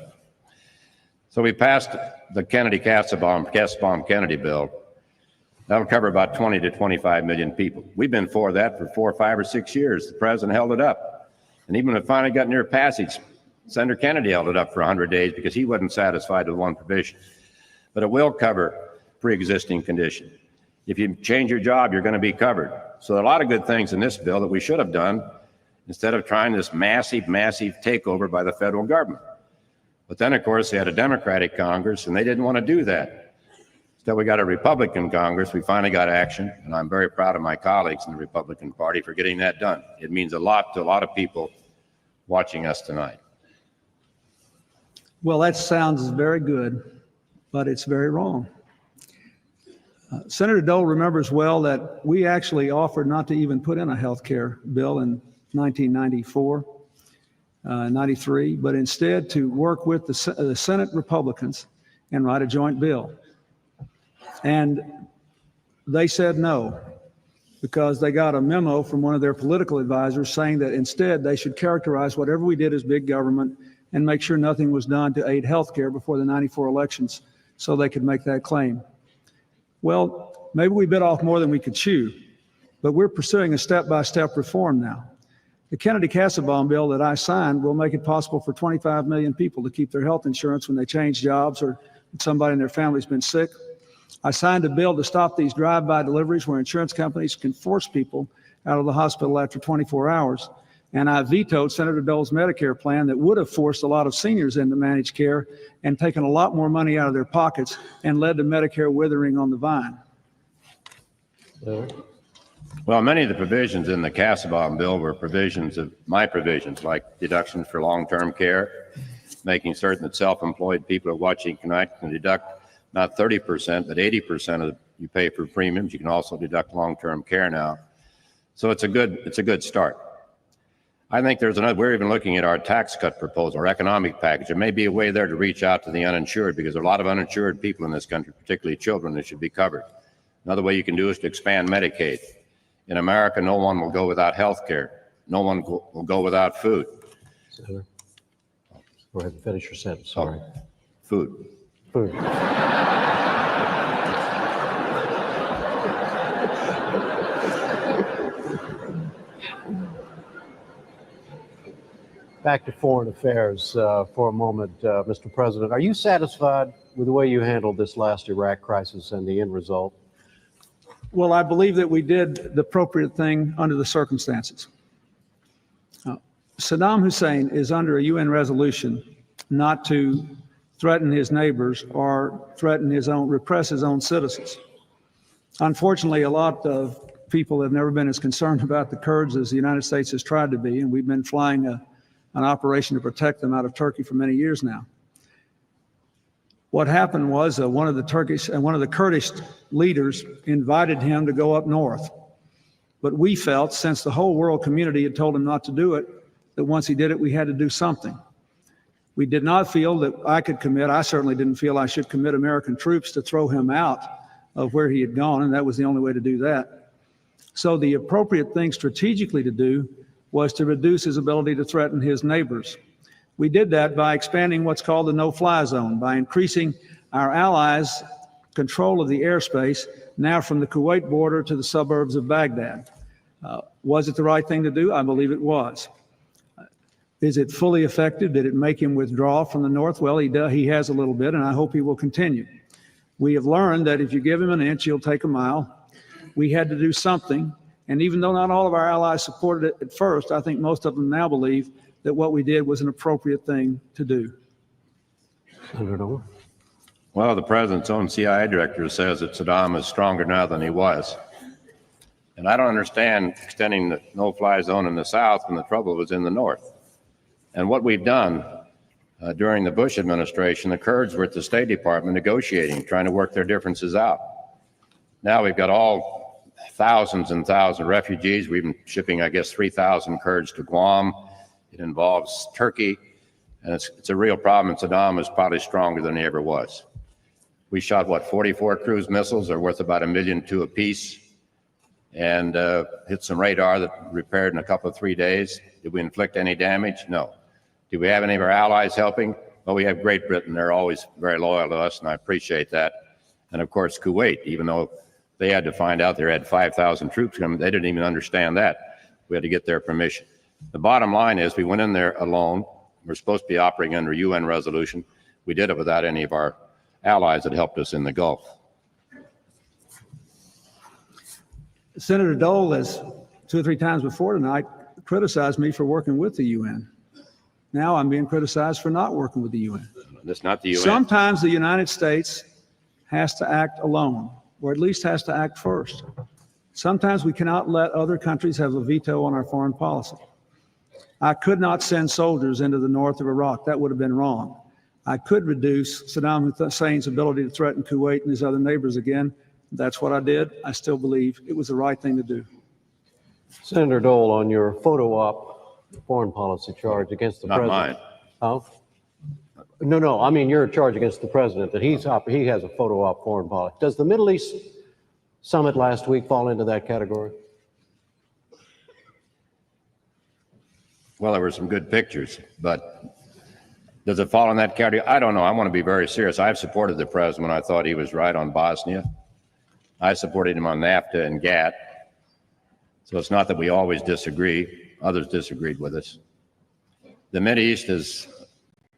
Speaker 2: So we passed the Kennedy bill. That'll cover about 20 to 25 million people. We've been for that for 4, 5, or 6 years. The president held it up. And even when it finally got near passage, Senator Kennedy held it up for 100 days because he wasn't satisfied with one provision. But it will cover pre-existing condition. If you change your job, you're going to be covered. So there are a lot of good things in this bill that we should have done instead of trying this massive, massive takeover by the federal government. But then, of course, they had a Democratic Congress, and they didn't want to do that. Instead, we got a Republican Congress. We finally got action, and I'm very proud of my colleagues in the Republican Party for getting that done. It means a lot to a lot of people watching us tonight.
Speaker 3: Well, that sounds very good, but it's very wrong. Senator Dole remembers well that we actually offered not to even put in a health care bill in 1994, 93, but instead to work with the Senate Republicans and write a joint bill. And they said no, because they got a memo from one of their political advisors saying that instead they should characterize whatever we did as big government and make sure nothing was done to aid health care before the 94 elections so they could make that claim. Well, maybe we bit off more than we could chew, but we're pursuing a step-by-step reform now. The Kennedy-Kassebaum bill that I signed will make it possible for 25 million people to keep their health insurance when they change jobs or somebody in their family's been sick. I signed a bill to stop these drive-by deliveries where insurance companies can force people out of the hospital after 24 hours. And I vetoed Senator Dole's Medicare plan that would have forced a lot of seniors into managed care and taken a lot more money out of their pockets and led to Medicare withering on the vine.
Speaker 2: Well, many of the provisions in the Kassebaum bill were provisions of my provisions, like deductions for long-term care, making certain that self-employed people are watching Connect can deduct not 30%, but 80% of you pay for premiums. You can also deduct long-term care now. So it's a good start. I think there's another, we're even looking at our tax cut proposal, our economic package. There may be a way there to reach out to the uninsured because there are a lot of uninsured people in this country, particularly children, that should be covered. Another way you can do is to expand Medicaid. In America, no one will go without health care. No one will go without food.
Speaker 1: Senator, go ahead and finish your sentence. Sorry.
Speaker 2: Food.
Speaker 1: Food. Back to foreign affairs for a moment, Mr. President. Are you satisfied with the way you handled this last Iraq crisis and the end result?
Speaker 3: Well, I believe that we did the appropriate thing under the circumstances. Saddam Hussein is under a UN resolution not to threaten his neighbors or repress his own citizens. Unfortunately, a lot of people have never been as concerned about the Kurds as the United States has tried to be, and we've been flying an operation to protect them out of Turkey for many years now. What happened was one of the Kurdish leaders invited him to go up north. But we felt, since the whole world community had told him not to do it, that once he did it, we had to do something. We did not feel that I certainly didn't feel I should commit American troops to throw him out of where he had gone, and that was the only way to do that. So the appropriate thing strategically to do was to reduce his ability to threaten his neighbors. We did that by expanding what's called the no-fly zone, by increasing our allies' control of the airspace, now from the Kuwait border to the suburbs of Baghdad. Was it the right thing to do? I believe it was. Is it fully effective? Did it make him withdraw from the north? Well, he has a little bit, and I hope he will continue. We have learned that if you give him an inch, he'll take a mile. We had to do something, and even though not all of our allies supported it at first, I think most of them now believe that what we did was an appropriate thing to do.
Speaker 1: Senator Dole.
Speaker 2: Well, the president's own CIA director says that Saddam is stronger now than he was. And I don't understand extending the no-fly zone in the south when the trouble was in the north. And what we've done during the Bush administration, the Kurds were at the State Department negotiating, trying to work their differences out. Now we've got all thousands and thousands of refugees. We've been shipping, I guess, 3,000 Kurds to Guam. It involves Turkey, and it's a real problem, and Saddam is probably stronger than he ever was. We shot, 44 cruise missiles? They're worth about $1.2 million apiece. and hit some radar that repaired in a couple of 3 days. Did we inflict any damage? No. Do we have any of our allies helping? Well, we have Great Britain. They're always very loyal to us, and I appreciate that. And of course, Kuwait, even though they had to find out they had 5,000 troops coming, they didn't even understand that. We had to get their permission. The bottom line is we went in there alone. We're supposed to be operating under UN resolution. We did it without any of our allies that helped us in the Gulf.
Speaker 3: Senator Dole has 2 or 3 times before tonight criticized me for working with the UN. Now I'm being criticized for not working with the UN.
Speaker 2: That's not the UN.
Speaker 3: Sometimes the United States has to act alone, or at least has to act first. Sometimes we cannot let other countries have a veto on our foreign policy. I could not send soldiers into the north of Iraq. That would have been wrong. I could reduce Saddam Hussein's ability to threaten Kuwait and his other neighbors again. That's what I did. I still believe it was the right thing to do.
Speaker 1: Senator Dole, on your photo op foreign policy charge against the president.
Speaker 2: Not mine.
Speaker 1: Oh? No, I mean your charge against the president that he has a photo op foreign policy. Does the Middle East summit last week fall into that category?
Speaker 2: Well, there were some good pictures, but does it fall in that category? I don't know. I want to be very serious. I've supported the president when I thought he was right on Bosnia. I supported him on NAFTA and GATT. So it's not that we always disagree. Others disagreed with us. The Mideast is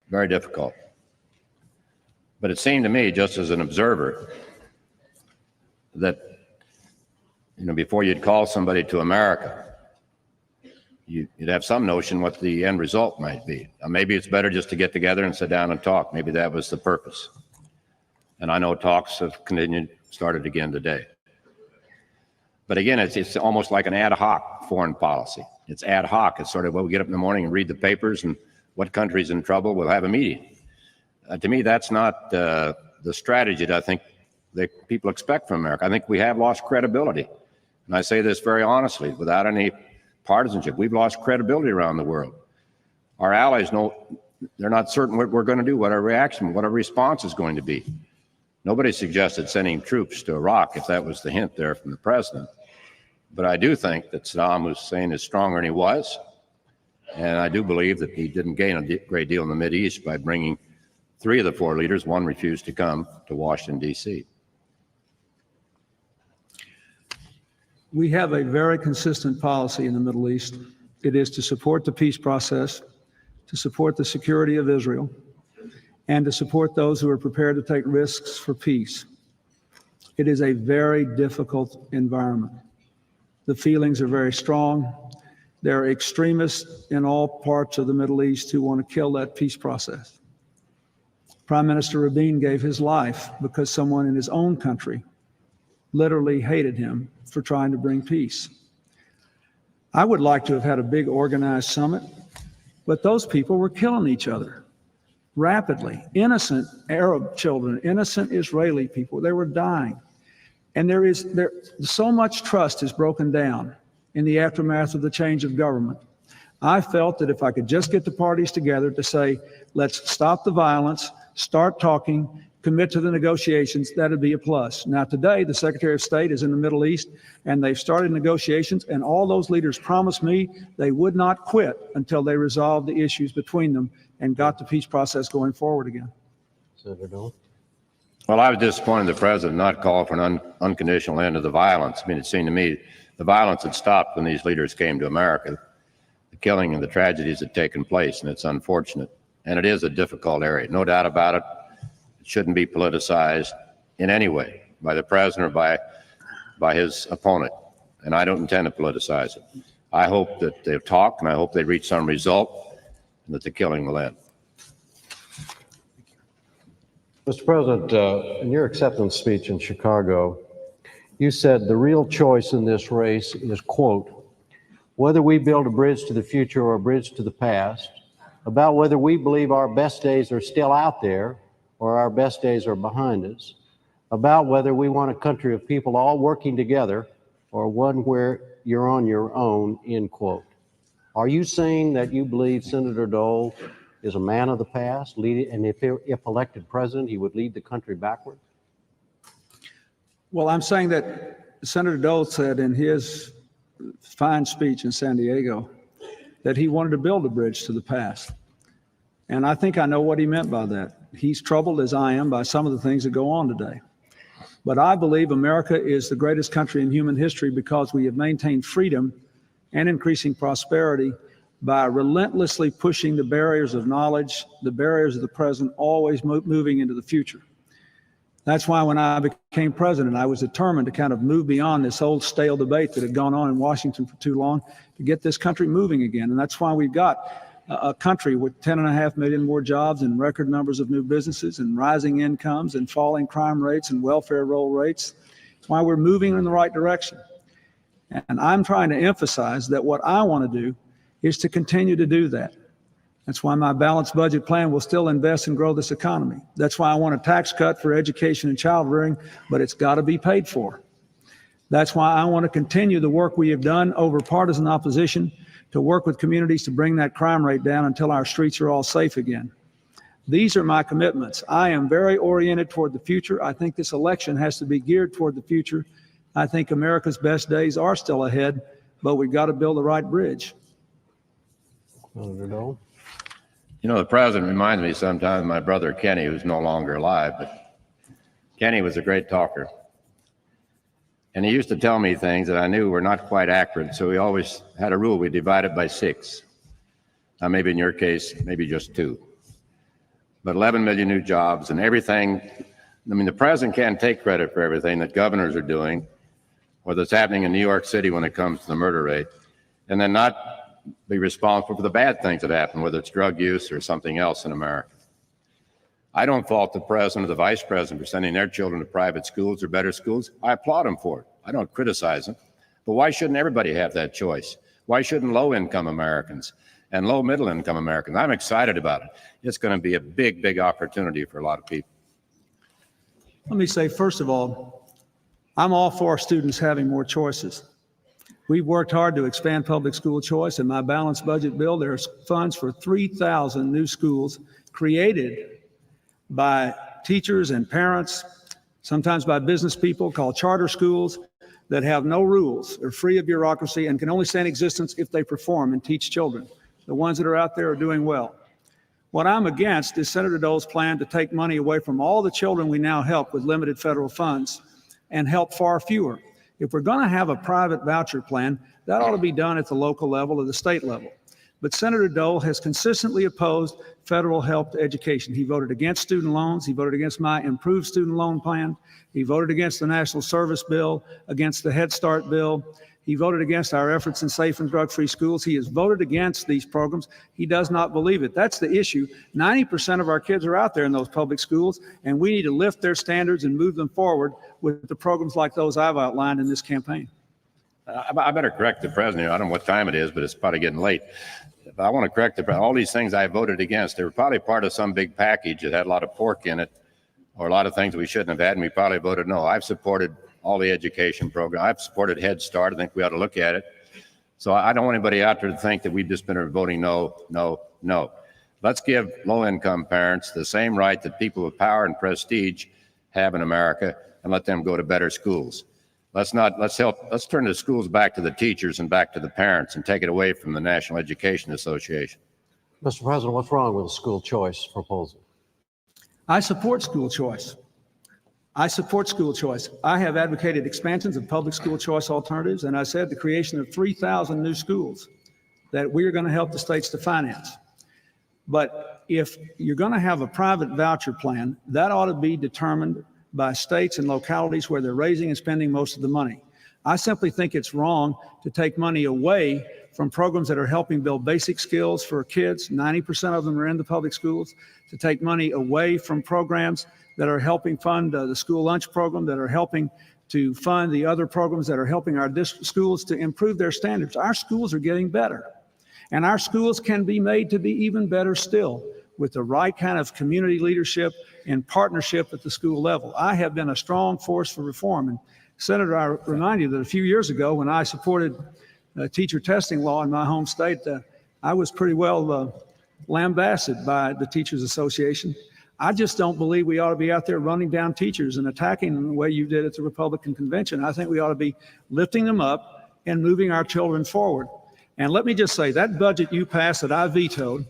Speaker 2: very difficult. But it seemed to me, just as an observer, that before you'd call somebody to America, you'd have some notion what the end result might be. Maybe it's better just to get together and sit down and talk. Maybe that was the purpose. And I know talks have started again today. But again, it's almost like an ad hoc foreign policy. It's ad hoc. It's sort of, well, we get up in the morning and read the papers, and what country's in trouble, we'll have a meeting. To me, that's not the strategy that I think that people expect from America. I think we have lost credibility. And I say this very honestly, without any partisanship. We've lost credibility around the world. Our allies they're not certain what we're going to do, what our reaction, what our response is going to be. Nobody suggested sending troops to Iraq, if that was the hint there from the president. But I do think that Saddam Hussein is stronger than he was. And I do believe that he didn't gain a great deal in the Mideast by bringing 3 of the 4 leaders. One refused to come to Washington, D.C.
Speaker 3: We have a very consistent policy in the Middle East. It is to support the peace process, to support the security of Israel, and to support those who are prepared to take risks for peace. It is a very difficult environment. The feelings are very strong. There are extremists in all parts of the Middle East who want to kill that peace process. Prime Minister Rabin gave his life because someone in his own country literally hated him for trying to bring peace. I would like to have had a big organized summit, but those people were killing each other rapidly. Innocent Arab children, innocent Israeli people, they were dying. And so much trust is broken down in the aftermath of the change of government. I felt that if I could just get the parties together to say, let's stop the violence, start talking, commit to the negotiations, that'd be a plus. Now today, the Secretary of State is in the Middle East, and they've started negotiations, and all those leaders promised me they would not quit until they resolved the issues between them and got the peace process going forward again.
Speaker 1: Senator Dole?
Speaker 2: Well, I was disappointed the president not call for an unconditional end to the violence. I mean, it seemed to me the violence had stopped when these leaders came to America. The killing and the tragedies had taken place, and it's unfortunate. And it is a difficult area, no doubt about it. It shouldn't be politicized in any way by the president or by his opponent. And I don't intend to politicize it. I hope that they'll talk, and I hope they reach some result, and that the killing will end.
Speaker 1: Mr. President, in your acceptance speech in Chicago, you said the real choice in this race is, quote, whether we build a bridge to the future or a bridge to the past, about whether we believe our best days are still out there or our best days are behind us, about whether we want a country of people all working together or one where you're on your own, end quote. Are you saying that you believe Senator Dole is a man of the past, and if elected president, he would lead the country backward?
Speaker 3: Well, I'm saying that Senator Dole said in his fine speech in San Diego that he wanted to build a bridge to the past. And I think I know what he meant by that. He's troubled, as I am, by some of the things that go on today. But I believe America is the greatest country in human history because we have maintained freedom and increasing prosperity by relentlessly pushing the barriers of knowledge, the barriers of the present, always moving into the future. That's why when I became president, I was determined to kind of move beyond this old stale debate that had gone on in Washington for too long to get this country moving again. And that's why we've got a country with 10.5 million more jobs and record numbers of new businesses and rising incomes and falling crime rates and welfare roll rates. That's why we're moving in the right direction. And I'm trying to emphasize that what I want to do is to continue to do that. That's why my balanced budget plan will still invest and grow this economy. That's why I want a tax cut for education and child rearing, but it's got to be paid for. That's why I want to continue the work we have done over partisan opposition to work with communities to bring that crime rate down until our streets are all safe again. These are my commitments. I am very oriented toward the future. I think this election has to be geared toward the future. I think America's best days are still ahead, but we've got to build the right bridge.
Speaker 1: Senator Dole.
Speaker 2: You know, the president reminds me sometimes of my brother Kenny, who's no longer alive, but Kenny was a great talker. And he used to tell me things that I knew were not quite accurate, so he always had a rule: we divide it by 6. Now, maybe in your case, maybe just 2. But 11 million new jobs and everything. I mean, the president can't take credit for everything that governors are doing, or that's happening in New York City when it comes to the murder rate, and then not be responsible for the bad things that happen, whether it's drug use or something else in America. I don't fault the president or the vice president for sending their children to private schools or better schools. I applaud them for it. I don't criticize them. But why shouldn't everybody have that choice? Why shouldn't low-income Americans and low-middle-income Americans? I'm excited about it. It's going to be a big, big opportunity for a lot of people.
Speaker 3: Let me say, first of all, I'm all for students having more choices. We've worked hard to expand public school choice. In my balanced budget bill, there's funds for 3,000 new schools created by teachers and parents, sometimes by business people, called charter schools, that have no rules, they're free of bureaucracy, and can only stay in existence if they perform and teach children. The ones that are out there are doing well. What I'm against is Senator Dole's plan to take money away from all the children we now help with limited federal funds and help far fewer. If we're going to have a private voucher plan, that ought to be done at the local level or the state level. But Senator Dole has consistently opposed federal help to education. He voted against student loans. He voted against my improved student loan plan. He voted against the National Service Bill, against the Head Start bill. He voted against our efforts in safe and drug-free schools. He has voted against these programs. He does not believe it. That's the issue. 90% of our kids are out there in those public schools, and we need to lift their standards and move them forward with the programs like those I've outlined in this campaign.
Speaker 2: I better correct the president. I don't know what time it is, but it's probably getting late. But I want to correct the president. All these things I voted against, they were probably part of some big package that had a lot of pork in it, or a lot of things we shouldn't have had, and we probably voted no. I've supported all the education program. I've supported Head Start. I think we ought to look at it. So I don't want anybody out there to think that we've just been voting no, no, no. Let's give low-income parents the same right that people with power and prestige have in America, and let them go to better schools. Let's turn the schools back to the teachers and back to the parents and take it away from the National Education Association.
Speaker 1: Mr. President, what's wrong with the school choice proposal?
Speaker 3: I support school choice. I support school choice. I have advocated expansions of public school choice alternatives, and I said the creation of 3,000 new schools that we are going to help the states to finance. But if you're going to have a private voucher plan, that ought to be determined by states and localities where they're raising and spending most of the money. I simply think it's wrong to take money away from programs that are helping build basic skills for kids. 90% of them are in the public schools. To take money away from programs that are helping fund the school lunch program, that are helping to fund the other programs that are helping our schools to improve their standards. Our schools are getting better, and our schools can be made to be even better still with the right kind of community leadership and partnership at the school level. I have been a strong force for reform. And Senator, I remind you that a few years ago when I supported teacher testing law in my home state, I was pretty well lambasted by the Teachers Association. I just don't believe we ought to be out there running down teachers and attacking them the way you did at the Republican convention. I think we ought to be lifting them up and moving our children forward. And let me just say, that budget you passed that I vetoed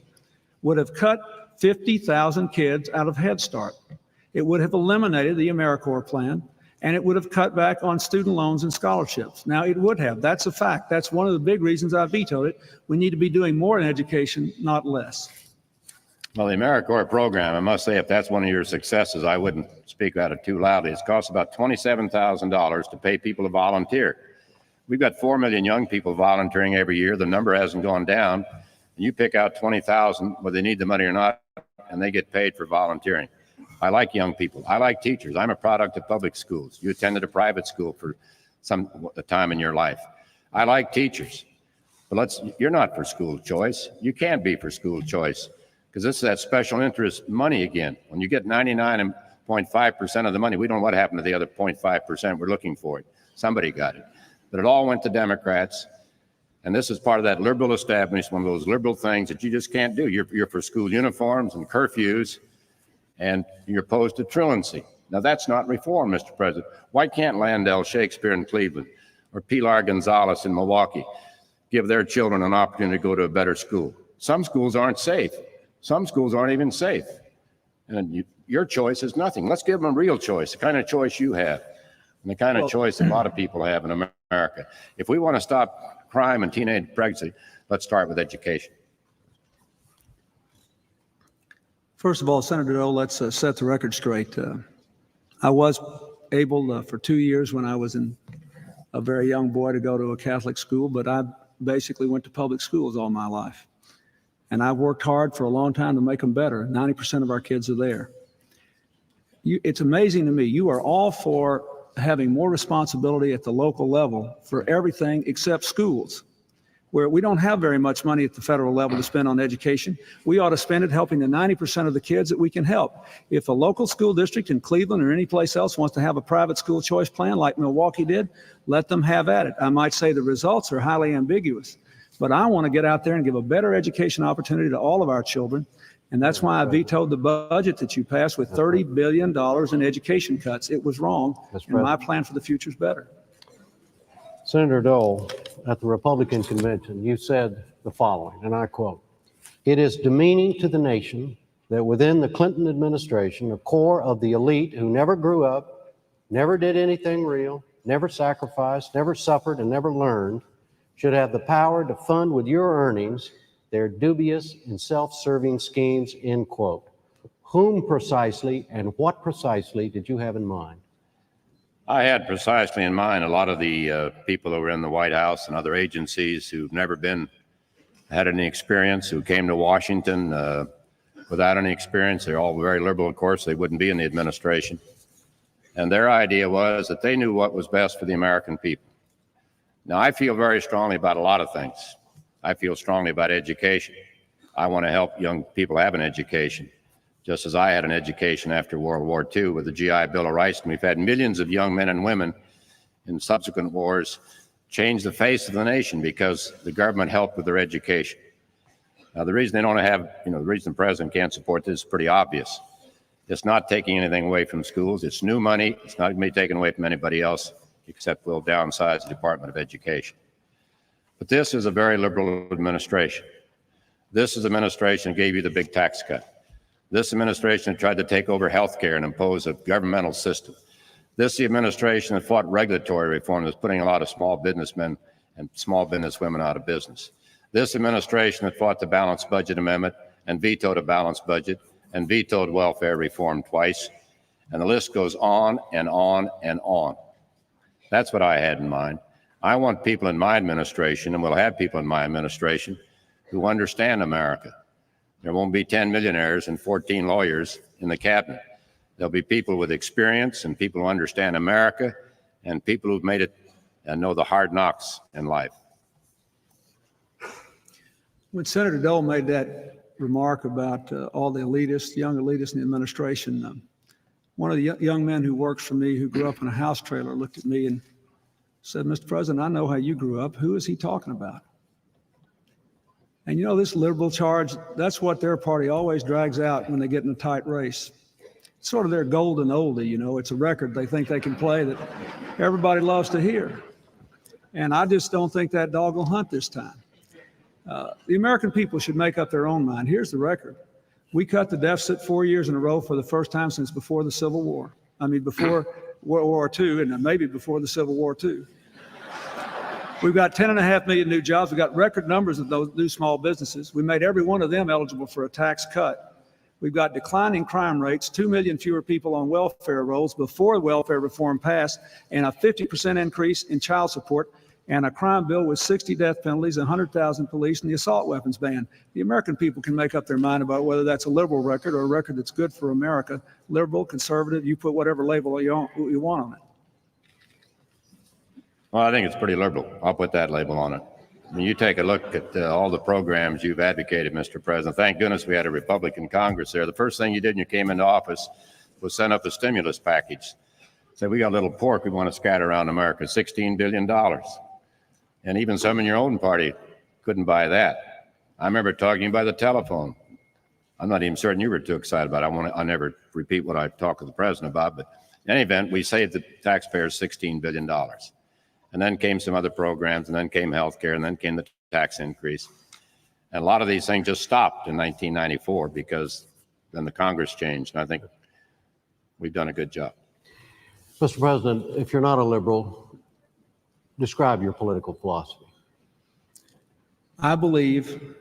Speaker 3: would have cut 50,000 kids out of Head Start. It would have eliminated the AmeriCorps plan, and it would have cut back on student loans and scholarships. Now, it would have. That's a fact. That's one of the big reasons I vetoed it. We need to be doing more in education, not less.
Speaker 2: Well, the AmeriCorps program, I must say, if that's one of your successes, I wouldn't speak about it too loudly. It's cost about $27,000 to pay people to volunteer. We've got 4 million young people volunteering every year. The number hasn't gone down. And you pick out 20,000, whether they need the money or not, and they get paid for volunteering. I like young people. I like teachers. I'm a product of public schools. You attended a private school for some time in your life. I like teachers. But you're not for school choice. You can't be for school choice, because this is that special interest money again. When you get 99.5% of the money, we don't know what happened to the other 0.5%. We're looking for it. Somebody got it. But it all went to Democrats. And this is part of that liberal establishment, one of those liberal things that you just can't do. You're for school uniforms and curfews, and you're opposed to truancy. Now, that's not reform, Mr. President. Why can't Landell Shakespeare in Cleveland or Pilar Gonzalez in Milwaukee give their children an opportunity to go to a better school? Some schools aren't safe. Some schools aren't even safe. And your choice is nothing. Let's give them a real choice, the kind of choice you have, and the kind of choice a lot of people have in America. If we want to stop crime and teenage pregnancy, let's start with education.
Speaker 3: First of all, Senator Dole, let's set the record straight. I was able for 2 years when I was a very young boy to go to a Catholic school, but I basically went to public schools all my life. And I've worked hard for a long time to make them better. 90% of our kids are there. It's amazing to me. You are all for having more responsibility at the local level for everything except schools, where we don't have very much money at the federal level to spend on education. We ought to spend it helping the 90% of the kids that we can help. If a local school district in Cleveland or any place else wants to have a private school choice plan like Milwaukee did, let them have at it. I might say the results are highly ambiguous, but I want to get out there and give a better education opportunity to all of our children. And that's why I vetoed the budget that you passed with $30 billion in education cuts. It was wrong, and my plan for the future is better.
Speaker 1: Senator Dole, at the Republican convention, you said the following, and I quote, "It is demeaning to the nation that within the Clinton administration, a core of the elite who never grew up, never did anything real, never sacrificed, never suffered, and never learned, should have the power to fund with your earnings their dubious and self-serving schemes," end quote. Whom precisely and what precisely did you have in mind?
Speaker 2: I had precisely in mind a lot of the people who were in the White House and other agencies who've never had any experience, who came to Washington without any experience. They're all very liberal, of course. They wouldn't be in the administration. And their idea was that they knew what was best for the American people. Now, I feel very strongly about a lot of things. I feel strongly about education. I want to help young people have an education, just as I had an education after World War II with the GI Bill of Rights. And we've had millions of young men and women in subsequent wars change the face of the nation because the government helped with their education. Now, the reason they don't have, the reason the president can't support this is pretty obvious. It's not taking anything away from schools. It's new money. It's not going to be taken away from anybody else, except we'll downsize the Department of Education. But this is a very liberal administration. This is the administration that gave you the big tax cut. This administration that tried to take over health care and impose a governmental system. This is the administration that fought regulatory reform that's putting a lot of small businessmen and small business women out of business. This administration that fought the balanced budget amendment and vetoed a balanced budget and vetoed welfare reform twice. And the list goes on and on and on. That's what I had in mind. I want people in my administration, and we'll have people in my administration, who understand America. There won't be 10 millionaires and 14 lawyers in the cabinet. There'll be people with experience and people who understand America and people who've made it and know the hard knocks in life.
Speaker 3: When Senator Dole made that remark about all the elitists, young elitists in the administration, one of the young men who works for me who grew up in a house trailer looked at me and said, "Mr. President, I know how you grew up. Who is he talking about?" And you know, this liberal charge, that's what their party always drags out when they get in a tight race. It's sort of their golden oldie, you know, it's a record they think they can play that everybody loves to hear. And I just don't think that dog will hunt this time. The American people should make up their own mind. Here's the record. We cut the deficit 4 years in a row for the first time since before the Civil War. I mean, before World War II and maybe before the Civil War too. We've got 10.5 million new jobs. We've got record numbers of those new small businesses. We made every one of them eligible for a tax cut. We've got declining crime rates, 2 million fewer people on welfare rolls before welfare reform passed, and a 50% increase in child support, and a crime bill with 60 death penalties, 100,000 police, and the assault weapons ban. The American people can make up their mind about whether that's a liberal record or a record that's good for America. Liberal, conservative, you put whatever label you want on it.
Speaker 2: Well, I think it's pretty liberal. I'll put that label on it. When you take a look at all the programs you've advocated, Mr. President, thank goodness we had a Republican Congress there. The first thing you did when you came into office was send up the stimulus package. Say, we got a little pork we want to scatter around America, $16 billion. And even some in your own party couldn't buy that. I remember talking to you by the telephone. I'm not even certain you were too excited about it. I'll never repeat what I talked to the president about, but in any event, we saved the taxpayers $16 billion. And then came some other programs, and then came health care, and then came the tax increase. And a lot of these things just stopped in 1994 because then the Congress changed, and I think we've done a good job.
Speaker 1: Mr. President, if you're not a liberal, describe your political philosophy.
Speaker 3: I believe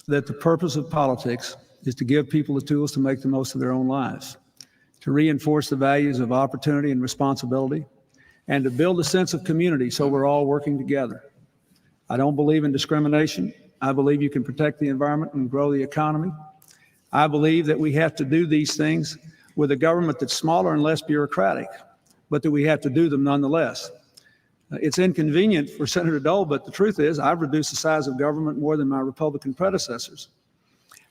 Speaker 3: that the purpose of politics is to give people the tools to make the most of their own lives, to reinforce the values of opportunity and responsibility, and to build a sense of community so we're all working together. I don't believe in discrimination. I believe you can protect the environment and grow the economy. I believe that we have to do these things with a government that's smaller and less bureaucratic, but that we have to do them nonetheless. It's inconvenient for Senator Dole, but the truth is I've reduced the size of government more than my Republican predecessors.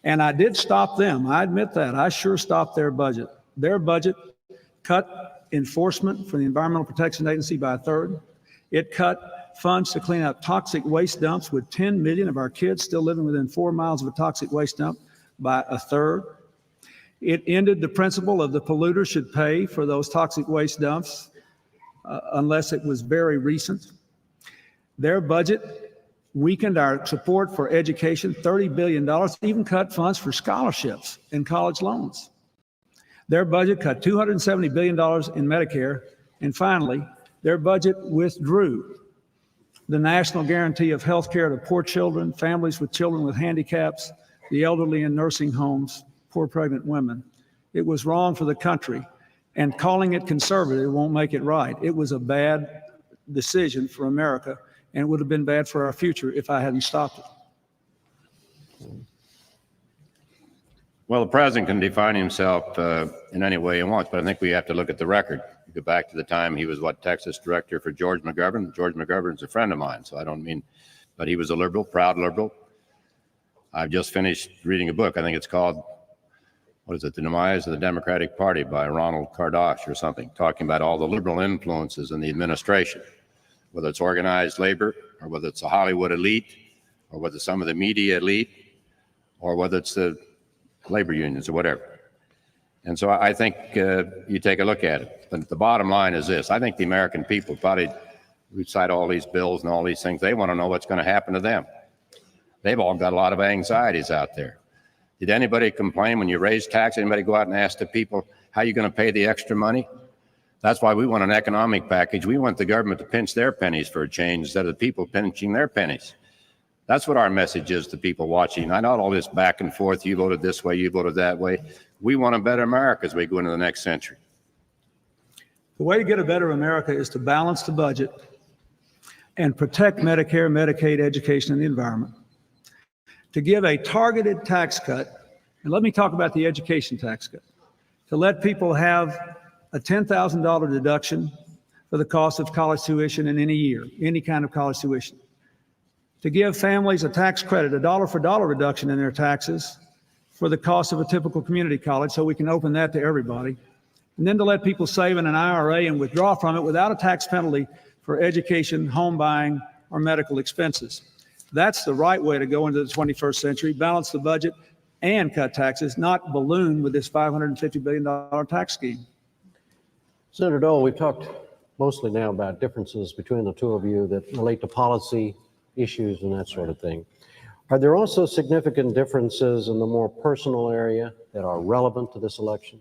Speaker 3: And I did stop them. I admit that. I sure stopped their budget. Their budget cut enforcement for the Environmental Protection Agency by a third. It cut funds to clean up toxic waste dumps, with 10 million of our kids still living within 4 miles of a toxic waste dump, by a third. It ended the principle of the polluter should pay for those toxic waste dumps unless it was very recent. Their budget weakened our support for education, $30 billion, even cut funds for scholarships and college loans. Their budget cut $270 billion in Medicare. And finally, their budget withdrew the national guarantee of health care to poor children, families with children with handicaps, the elderly in nursing homes, poor pregnant women. It was wrong for the country. And calling it conservative won't make it right. It was a bad decision for America, and it would have been bad for our future if I hadn't stopped it.
Speaker 2: Well, the president can define himself in any way he wants, but I think we have to look at the record. You go back to the time he was, Texas director for George McGovern. George McGovern's a friend of mine, so I don't mean, but he was a liberal, proud liberal. I've just finished reading a book. I think it's called, what is it, The Demise of the Democratic Party by Ronald Kardash or something, talking about all the liberal influences in the administration, whether it's organized labor or whether it's the Hollywood elite or whether some of the media elite or whether it's the labor unions or whatever. And so I think you take a look at it. But the bottom line is this. I think the American people probably recite all these bills and all these things. They want to know what's going to happen to them. They've all got a lot of anxieties out there. Did anybody complain when you raise tax? Anybody go out and ask the people, how are you going to pay the extra money? That's why we want an economic package. We want the government to pinch their pennies for a change instead of the people pinching their pennies. That's what our message is to people watching. Not all this back and forth, you voted this way, you voted that way. We want a better America as we go into the next century.
Speaker 3: The way to get a better America is to balance the budget and protect Medicare, Medicaid, education, and the environment. To give a targeted tax cut, and let me talk about the education tax cut, to let people have a $10,000 deduction for the cost of college tuition in any year, any kind of college tuition. To give families a tax credit, a dollar for dollar reduction in their taxes for the cost of a typical community college, so we can open that to everybody. And then to let people save in an IRA and withdraw from it without a tax penalty for education, home buying, or medical expenses. That's the right way to go into the 21st century, balance the budget and cut taxes, not balloon with this $550 billion tax scheme.
Speaker 1: Senator Dole, we've talked mostly now about differences between the two of you that relate to policy issues and that sort of thing. Are there also significant differences in the more personal area that are relevant to this election?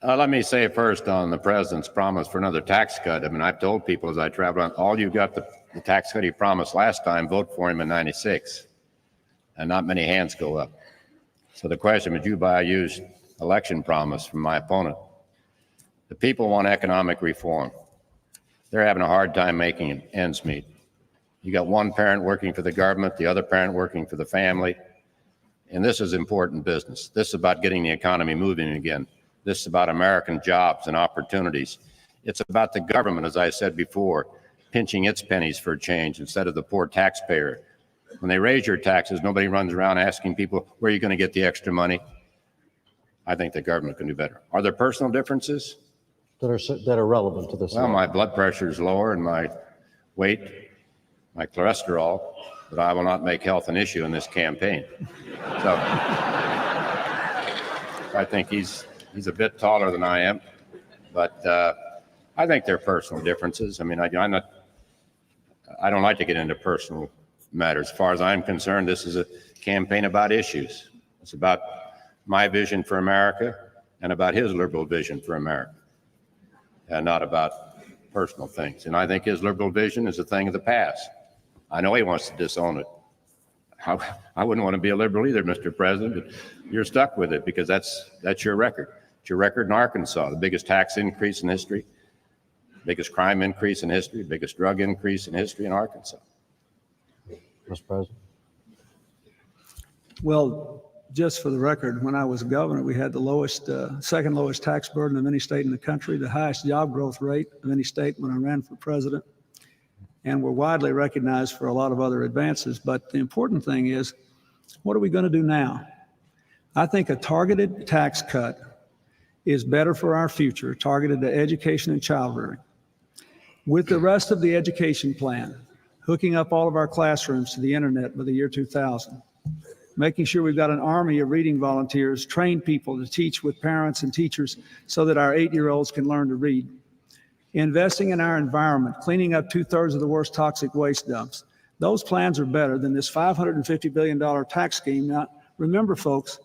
Speaker 2: Let me say first on the president's promise for another tax cut. I mean, I've told people as I travel around, all you got the tax cut he promised last time, vote for him in '96. And not many hands go up. So the question, would you buy a used election promise from my opponent? The people want economic reform. They're having a hard time making ends meet. You got one parent working for the government, the other parent working for the family. And this is important business. This is about getting the economy moving again. This is about American jobs and opportunities. It's about the government, as I said before, pinching its pennies for a change instead of the poor taxpayer. When they raise your taxes, nobody runs around asking people, where are you going to get the extra money? I think the government can do better. Are there personal differences?
Speaker 1: That are relevant to this
Speaker 2: Well,
Speaker 1: election?
Speaker 2: my blood pressure is lower and my weight, my cholesterol, but I will not make health an issue in this campaign. So I think he's a bit taller than I am, but I think there are personal differences. I mean, I don't like to get into personal matters. As far as I'm concerned, this is a campaign about issues. It's about my vision for America and about his liberal vision for America, and not about personal things. And I think his liberal vision is a thing of the past. I know he wants to disown it. I wouldn't want to be a liberal either, Mr. President, but you're stuck with it because that's your record. It's your record in Arkansas, the biggest tax increase in history, biggest crime increase in history, biggest drug increase in history in Arkansas.
Speaker 1: Mr. President?
Speaker 3: Well, just for the record, when I was governor, we had the lowest, second lowest tax burden of any state in the country, the highest job growth rate of any state when I ran for president, and we're widely recognized for a lot of other advances. But the important thing is, what are we going to do now? I think a targeted tax cut is better for our future, targeted to education and child rearing. With the rest of the education plan, hooking up all of our classrooms to the internet by the year 2000, making sure we've got an army of reading volunteers, trained people to teach with parents and teachers so that our 8-year-olds can learn to read, investing in our environment, cleaning up 2/3 of the worst toxic waste dumps. Those plans are better than this $550 billion tax scheme. Now, remember, folks,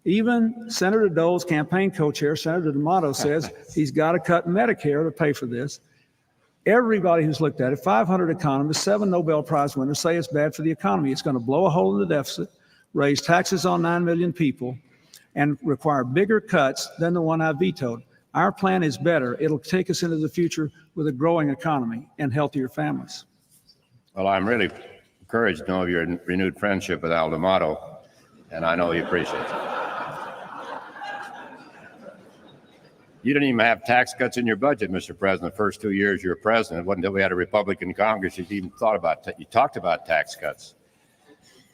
Speaker 3: even Senator Dole's campaign co-chair, Senator D'Amato, says he's got to cut Medicare to pay for this. Everybody who's looked at it, 500 economists, 7 Nobel Prize winners say it's bad for the economy. It's going to blow a hole in the deficit, raise taxes on 9 million people, and require bigger cuts than the one I vetoed. Our plan is better. It'll take us into the future with a growing economy and healthier families.
Speaker 2: Well, I'm really encouraged to know of your renewed friendship with Al D'Amato, and I know he appreciates it. You didn't even have tax cuts in your budget, Mr. President, the first 2 years you were president. It wasn't until we had a Republican Congress you even thought about, you talked about tax cuts.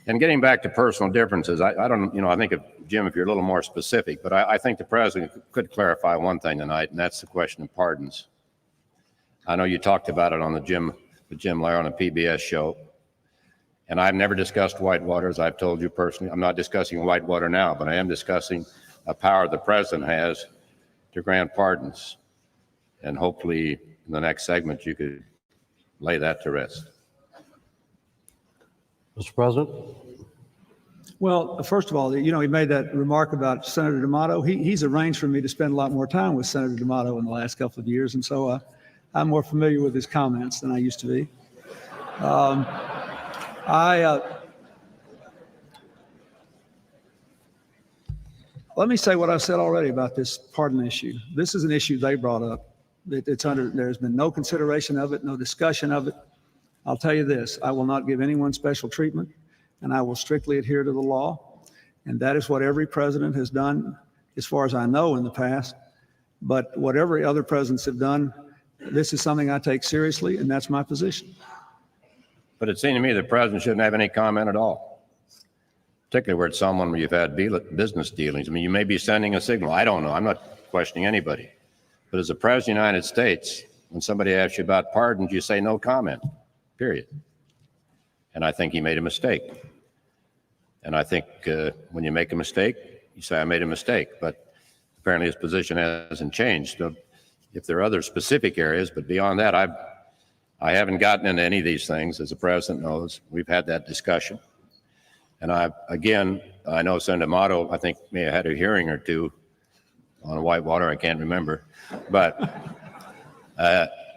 Speaker 2: And getting back to personal differences, I don't, I think, Jim, if you're a little more specific, but I think the president could clarify one thing tonight, and that's the question of pardons. I know you talked about it on with Jim Lair on a PBS show, and I've never discussed Whitewater, as I've told you personally. I'm not discussing Whitewater now, but I am discussing a power the president has to grant pardons. And hopefully in the next segment, you could lay that to rest.
Speaker 1: Mr. President?
Speaker 3: Well, first of all, he made that remark about Senator D'Amato. He's arranged for me to spend a lot more time with Senator D'Amato in the last couple of years, and so I'm more familiar with his comments than I used to be. Let me say what I've said already about this pardon issue. This is an issue they brought up. There's been no consideration of it, no discussion of it. I'll tell you this, I will not give anyone special treatment, and I will strictly adhere to the law. And that is what every president has done, as far as I know, in the past. But whatever other presidents have done, this is something I take seriously, and that's my position.
Speaker 2: But it seemed to me the president shouldn't have any comment at all, particularly where it's someone where you've had business dealings. I mean, you may be sending a signal. I don't know. I'm not questioning anybody. But as the President of the United States, when somebody asks you about pardons, you say no comment, period. and I think he made a mistake. And I think when you make a mistake, you say, I made a mistake. But apparently his position hasn't changed. So if there are other specific areas, but beyond that, I haven't gotten into any of these things, as the president knows. We've had that discussion. And I know Senator Motto, I think, may have had a hearing or two on Whitewater, I can't remember. But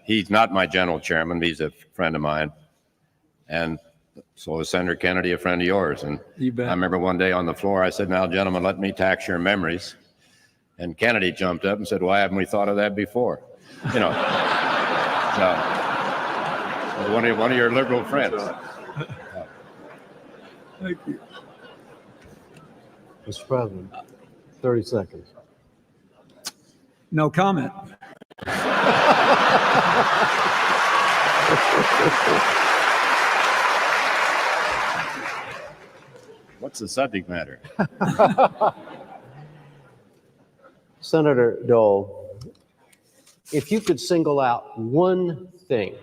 Speaker 2: he's not my general chairman. He's a friend of mine. And so is Senator Kennedy, a friend of yours. And
Speaker 3: You bet.
Speaker 2: I remember one day on the floor, I said, now, gentlemen, let me tax your memories. And Kennedy jumped up and said, why haven't we thought of that before? You know, so one of your liberal friends.
Speaker 3: Thank you.
Speaker 1: Mr. President, 30 seconds.
Speaker 3: No comment.
Speaker 2: What's the subject matter?
Speaker 1: Senator Dole, if you could single out one thing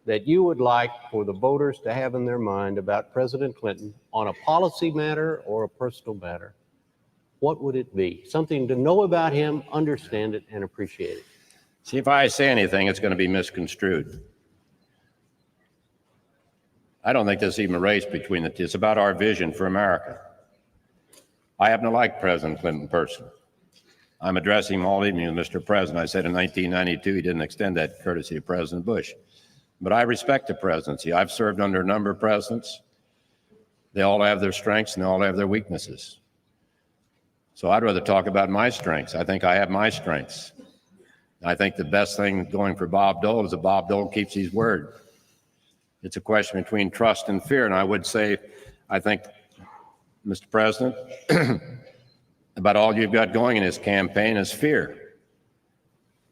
Speaker 1: that you would like for the voters to have in their mind about President Clinton on a policy matter or a personal matter, what would it be? Something to know about him, understand it, and appreciate it.
Speaker 2: See, if I say anything, it's going to be misconstrued. I don't think there's even a race between the two. It's about our vision for America. I happen to like President Clinton personally. I'm addressing him all evening with Mr. President. I said in 1992 he didn't extend that courtesy to President Bush. But I respect the presidency. I've served under a number of presidents. They all have their strengths and they all have their weaknesses. So I'd rather talk about my strengths. I think I have my strengths. I think the best thing going for Bob Dole is that Bob Dole keeps his word. It's a question between trust and fear. And I would say, I think, Mr. President, about all you've got going in this campaign is fear.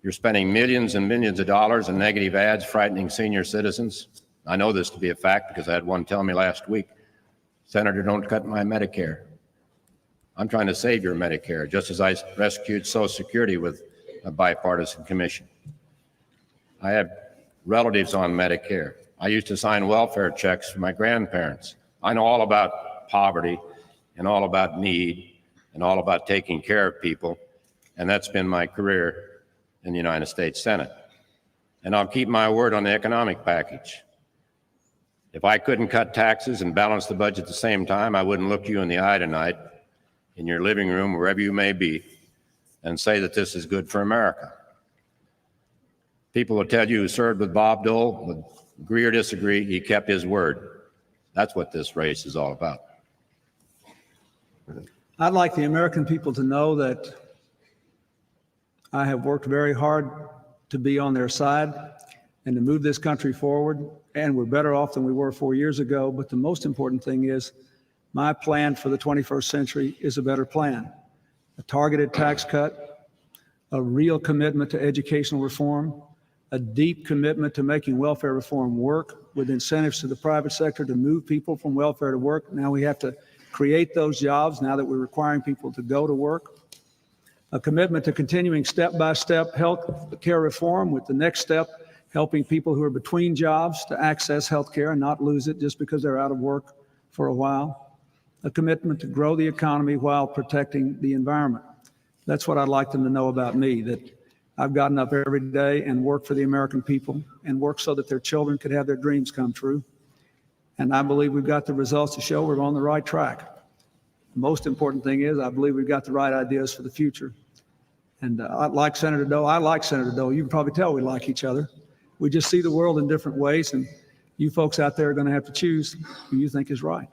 Speaker 2: You're spending millions and millions of dollars in negative ads frightening senior citizens. I know this to be a fact because I had one tell me last week, Senator, don't cut my Medicare. I'm trying to save your Medicare, just as I rescued Social Security with a bipartisan commission. I have relatives on Medicare. I used to sign welfare checks for my grandparents. I know all about poverty and all about need and all about taking care of people, and that's been my career in the United States Senate. And I'll keep my word on the economic package. If I couldn't cut taxes and balance the budget at the same time, I wouldn't look you in the eye tonight in your living room, wherever you may be, and say that this is good for America. People will tell you who served with Bob Dole would agree or disagree, he kept his word. That's what this race is all about.
Speaker 3: I'd like the American people to know that I have worked very hard to be on their side and to move this country forward, and we're better off than we were 4 years ago. But the most important thing is my plan for the 21st century is a better plan. A targeted tax cut, a real commitment to educational reform, a deep commitment to making welfare reform work with incentives to the private sector to move people from welfare to work. Now we have to create those jobs now that we're requiring people to go to work. A commitment to continuing step-by-step health care reform, with the next step helping people who are between jobs to access health care and not lose it just because they're out of work for a while. A commitment to grow the economy while protecting the environment. That's what I'd like them to know about me, that I've gotten up every day and worked for the American people and worked so that their children could have their dreams come true. And I believe we've got the results to show we're on the right track. The most important thing is I believe we've got the right ideas for the future. And I like Senator Dole. I like Senator Dole. You can probably tell we like each other. We just see the world in different ways, and you folks out there are going to have to choose who you think is right.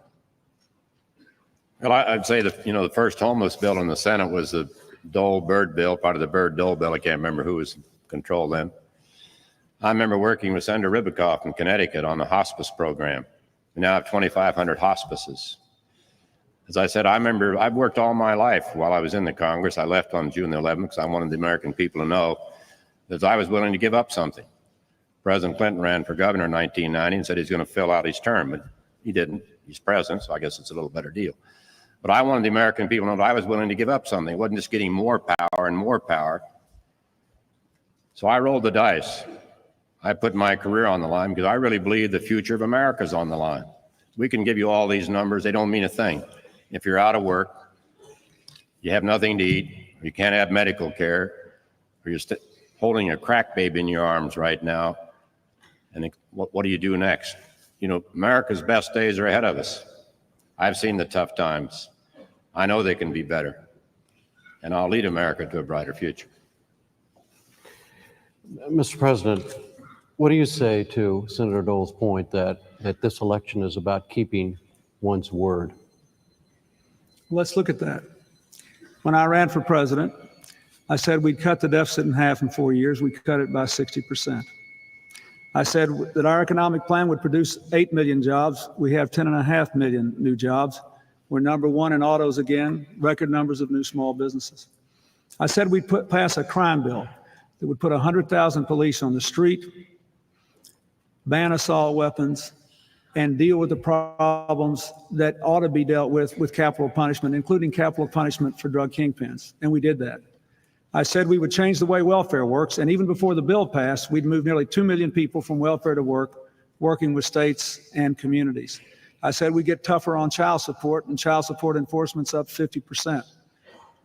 Speaker 2: Well, I'd say that, the first homeless bill in the Senate was the Dole-Byrd bill, part of the Byrd-Dole bill. I can't remember who was in control then. I remember working with Senator Ribicoff in Connecticut on the hospice program. We now have 2,500 hospices. As I said, I've worked all my life while I was in the Congress. I left on June the 11th because I wanted the American people to know that I was willing to give up something. President Clinton ran for governor in 1990 and said he's going to fill out his term, but he didn't. He's president, so I guess it's a little better deal. But I wanted the American people to know that I was willing to give up something. It wasn't just getting more power and more power. So I rolled the dice. I put my career on the line because I really believe the future of America is on the line. We can give you all these numbers. They don't mean a thing. If you're out of work, you have nothing to eat, or you can't have medical care, or you're holding a crack baby in your arms right now, and what do you do next? You know, America's best days are ahead of us. I've seen the tough times. I know they can be better, and I'll lead America to a brighter future.
Speaker 1: Mr. President, what do you say to Senator Dole's point that this election is about keeping one's word?
Speaker 3: Let's look at that. When I ran for president, I said we'd cut the deficit in half in 4 years. We cut it by 60%. I said that our economic plan would produce 8 million jobs. We have 10.5 million new jobs. We're number one in autos again, record numbers of new small businesses. I said we'd pass a crime bill that would put 100,000 police on the street, ban assault weapons, and deal with the problems that ought to be dealt with capital punishment, including capital punishment for drug kingpins. And we did that. I said we would change the way welfare works, and even before the bill passed, we'd move nearly 2 million people from welfare to work, working with states and communities. I said we'd get tougher on child support, and child support enforcement's up 50%.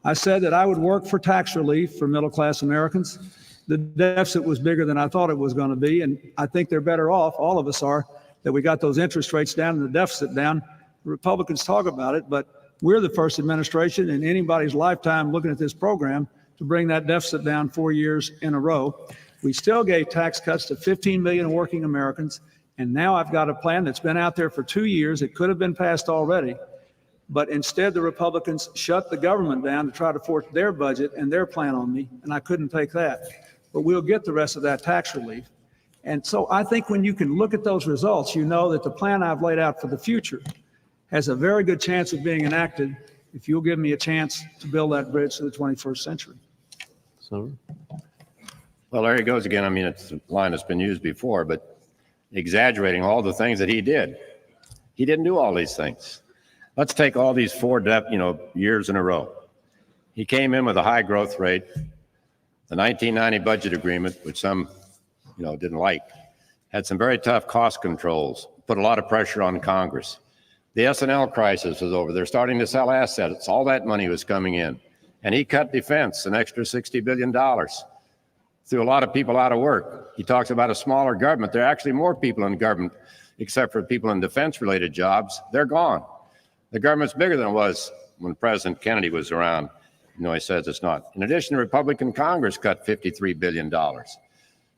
Speaker 3: I said that I would work for tax relief for middle-class Americans. The deficit was bigger than I thought it was going to be, and I think they're better off, all of us are, that we got those interest rates down and the deficit down. The Republicans talk about it, but we're the first administration in anybody's lifetime looking at this program to bring that deficit down 4 years in a row. We still gave tax cuts to 15 million working Americans, and now I've got a plan that's been out there for 2 years. It could have been passed already, but instead the Republicans shut the government down to try to force their budget and their plan on me, and I couldn't take that. But we'll get the rest of that tax relief. And so I think when you can look at those results, you know that the plan I've laid out for the future has a very good chance of being enacted if you'll give me a chance to build that bridge to the 21st century.
Speaker 1: Senator?
Speaker 2: Well, there he goes again. I mean, it's a line that's been used before, but exaggerating all the things that he did. He didn't do all these things. Let's take all these 4 years in a row. He came in with a high growth rate. The 1990 budget agreement, which some didn't like, had some very tough cost controls, put a lot of pressure on Congress. The S&L crisis was over. They're starting to sell assets. All that money was coming in. And he cut defense, an extra $60 billion. Threw a lot of people out of work. He talks about a smaller government. There are actually more people in government, except for people in defense-related jobs. They're gone. The government's bigger than it was when President Kennedy was around. He says it's not. In addition, the Republican Congress cut $53 billion.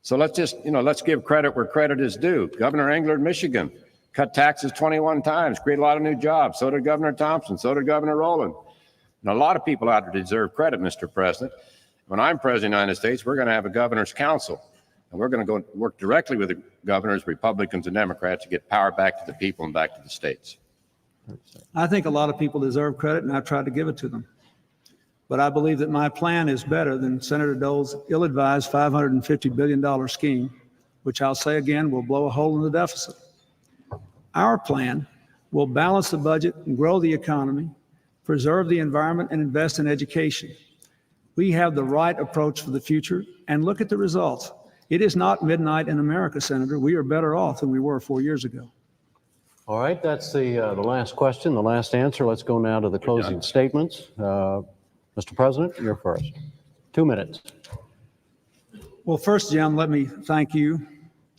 Speaker 2: So let's just, let's give credit where credit is due. Governor Engler of Michigan cut taxes 21 times, created a lot of new jobs. So did Governor Thompson. So did Governor Rowland. And a lot of people out there deserve credit, Mr. President. When I'm president of the United States, we're going to have a governor's council. And we're going to go work directly with the governors, Republicans and Democrats, to get power back to the people and back to the states.
Speaker 3: I think a lot of people deserve credit, and I've tried to give it to them. But I believe that my plan is better than Senator Dole's ill-advised $550 billion scheme, which I'll say again will blow a hole in the deficit. Our plan will balance the budget and grow the economy, preserve the environment, and invest in education. We have the right approach for the future, and look at the results. It is not midnight in America, Senator. We are better off than we were 4 years ago.
Speaker 1: All right, that's the last question, the last answer. Let's go now to the closing statements. Mr. President, you're first. 2 minutes.
Speaker 3: Well, first, Jim, let me thank you,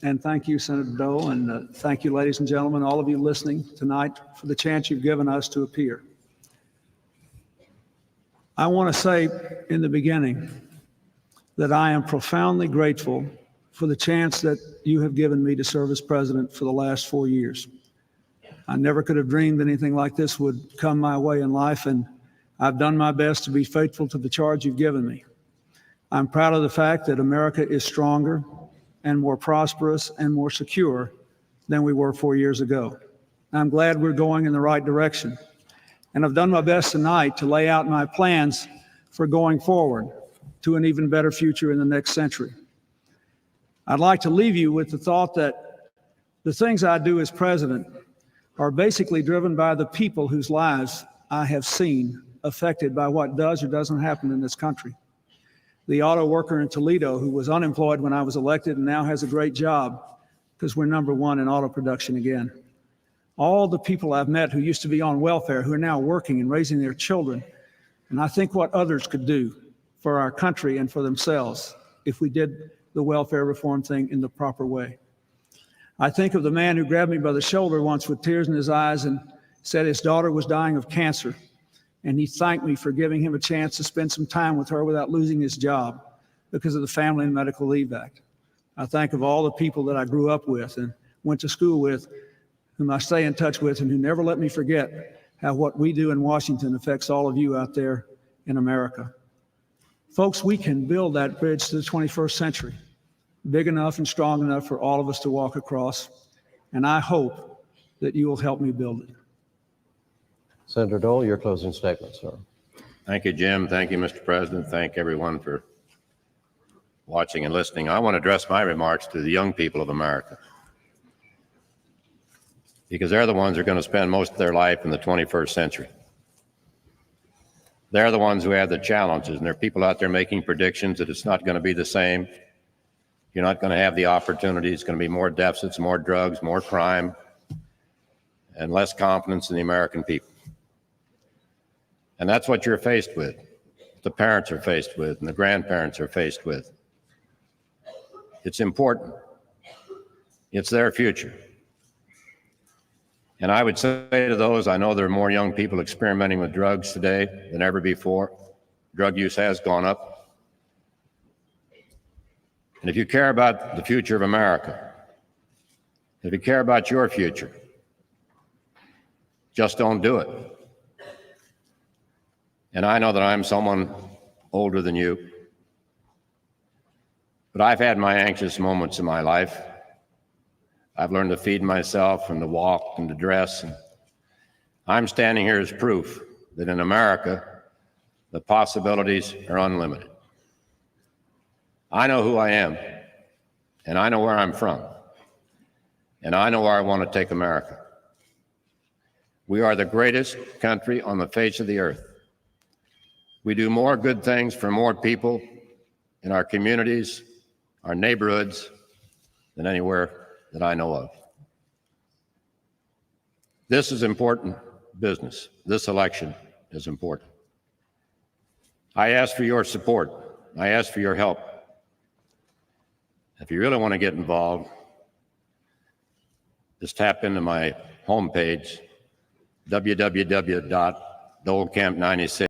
Speaker 3: and thank you, Senator Dole, and thank you, ladies and gentlemen, all of you listening tonight, for the chance you've given us to appear. I want to say in the beginning that I am profoundly grateful for the chance that you have given me to serve as president for the last 4 years. I never could have dreamed anything like this would come my way in life, and I've done my best to be faithful to the charge you've given me. I'm proud of the fact that America is stronger and more prosperous and more secure than we were 4 years ago. I'm glad we're going in the right direction. And I've done my best tonight to lay out my plans for going forward to an even better future in the next century. I'd like to leave you with the thought that the things I do as president are basically driven by the people whose lives I have seen affected by what does or doesn't happen in this country. The auto worker in Toledo who was unemployed when I was elected and now has a great job because we're #1 in auto production again. all the people I've met who used to be on welfare, who are now working and raising their children. And I think what others could do for our country and for themselves if we did the welfare reform thing in the proper way. I think of the man who grabbed me by the shoulder once with tears in his eyes and said his daughter was dying of cancer. And he thanked me for giving him a chance to spend some time with her without losing his job because of the Family and Medical Leave Act. I think of all the people that I grew up with and went to school with, whom I stay in touch with, and who never let me forget how what we do in Washington affects all of you out there in America. Folks, we can build that bridge to the 21st century, big enough and strong enough for all of us to walk across, and I hope that you will help me build it.
Speaker 1: Senator Dole, your closing statement, sir.
Speaker 2: Thank you, Jim. Thank you, Mr. President. Thank everyone for watching and listening. I want to address my remarks to the young people of America, because they're the ones who are going to spend most of their life in the 21st century. They're the ones who have the challenges, and there are people out there making predictions that it's not going to be the same. You're not going to have the opportunities. It's going to be more deficits, more drugs, more crime, and less confidence in the American people. And that's what you're faced with, the parents are faced with, and the grandparents are faced with. It's important. It's their future. And I would say to those, I know there are more young people experimenting with drugs today than ever before. Drug use has gone up. And if you care about the future of America, if you care about your future, just don't do it. And I know that I'm someone older than you, but I've had my anxious moments in my life. I've learned to feed myself and to walk and to dress. And I'm standing here as proof that in America, the possibilities are unlimited. I know who I am, and I know where I'm from, and I know where I want to take America. We are the greatest country on the face of the earth. We do more good things for more people in our communities, our neighborhoods, than anywhere that I know of. This is important business. This election is important. I ask for your support. I ask for your help. If you really want to get involved, just tap into my homepage, www.dolecamp96.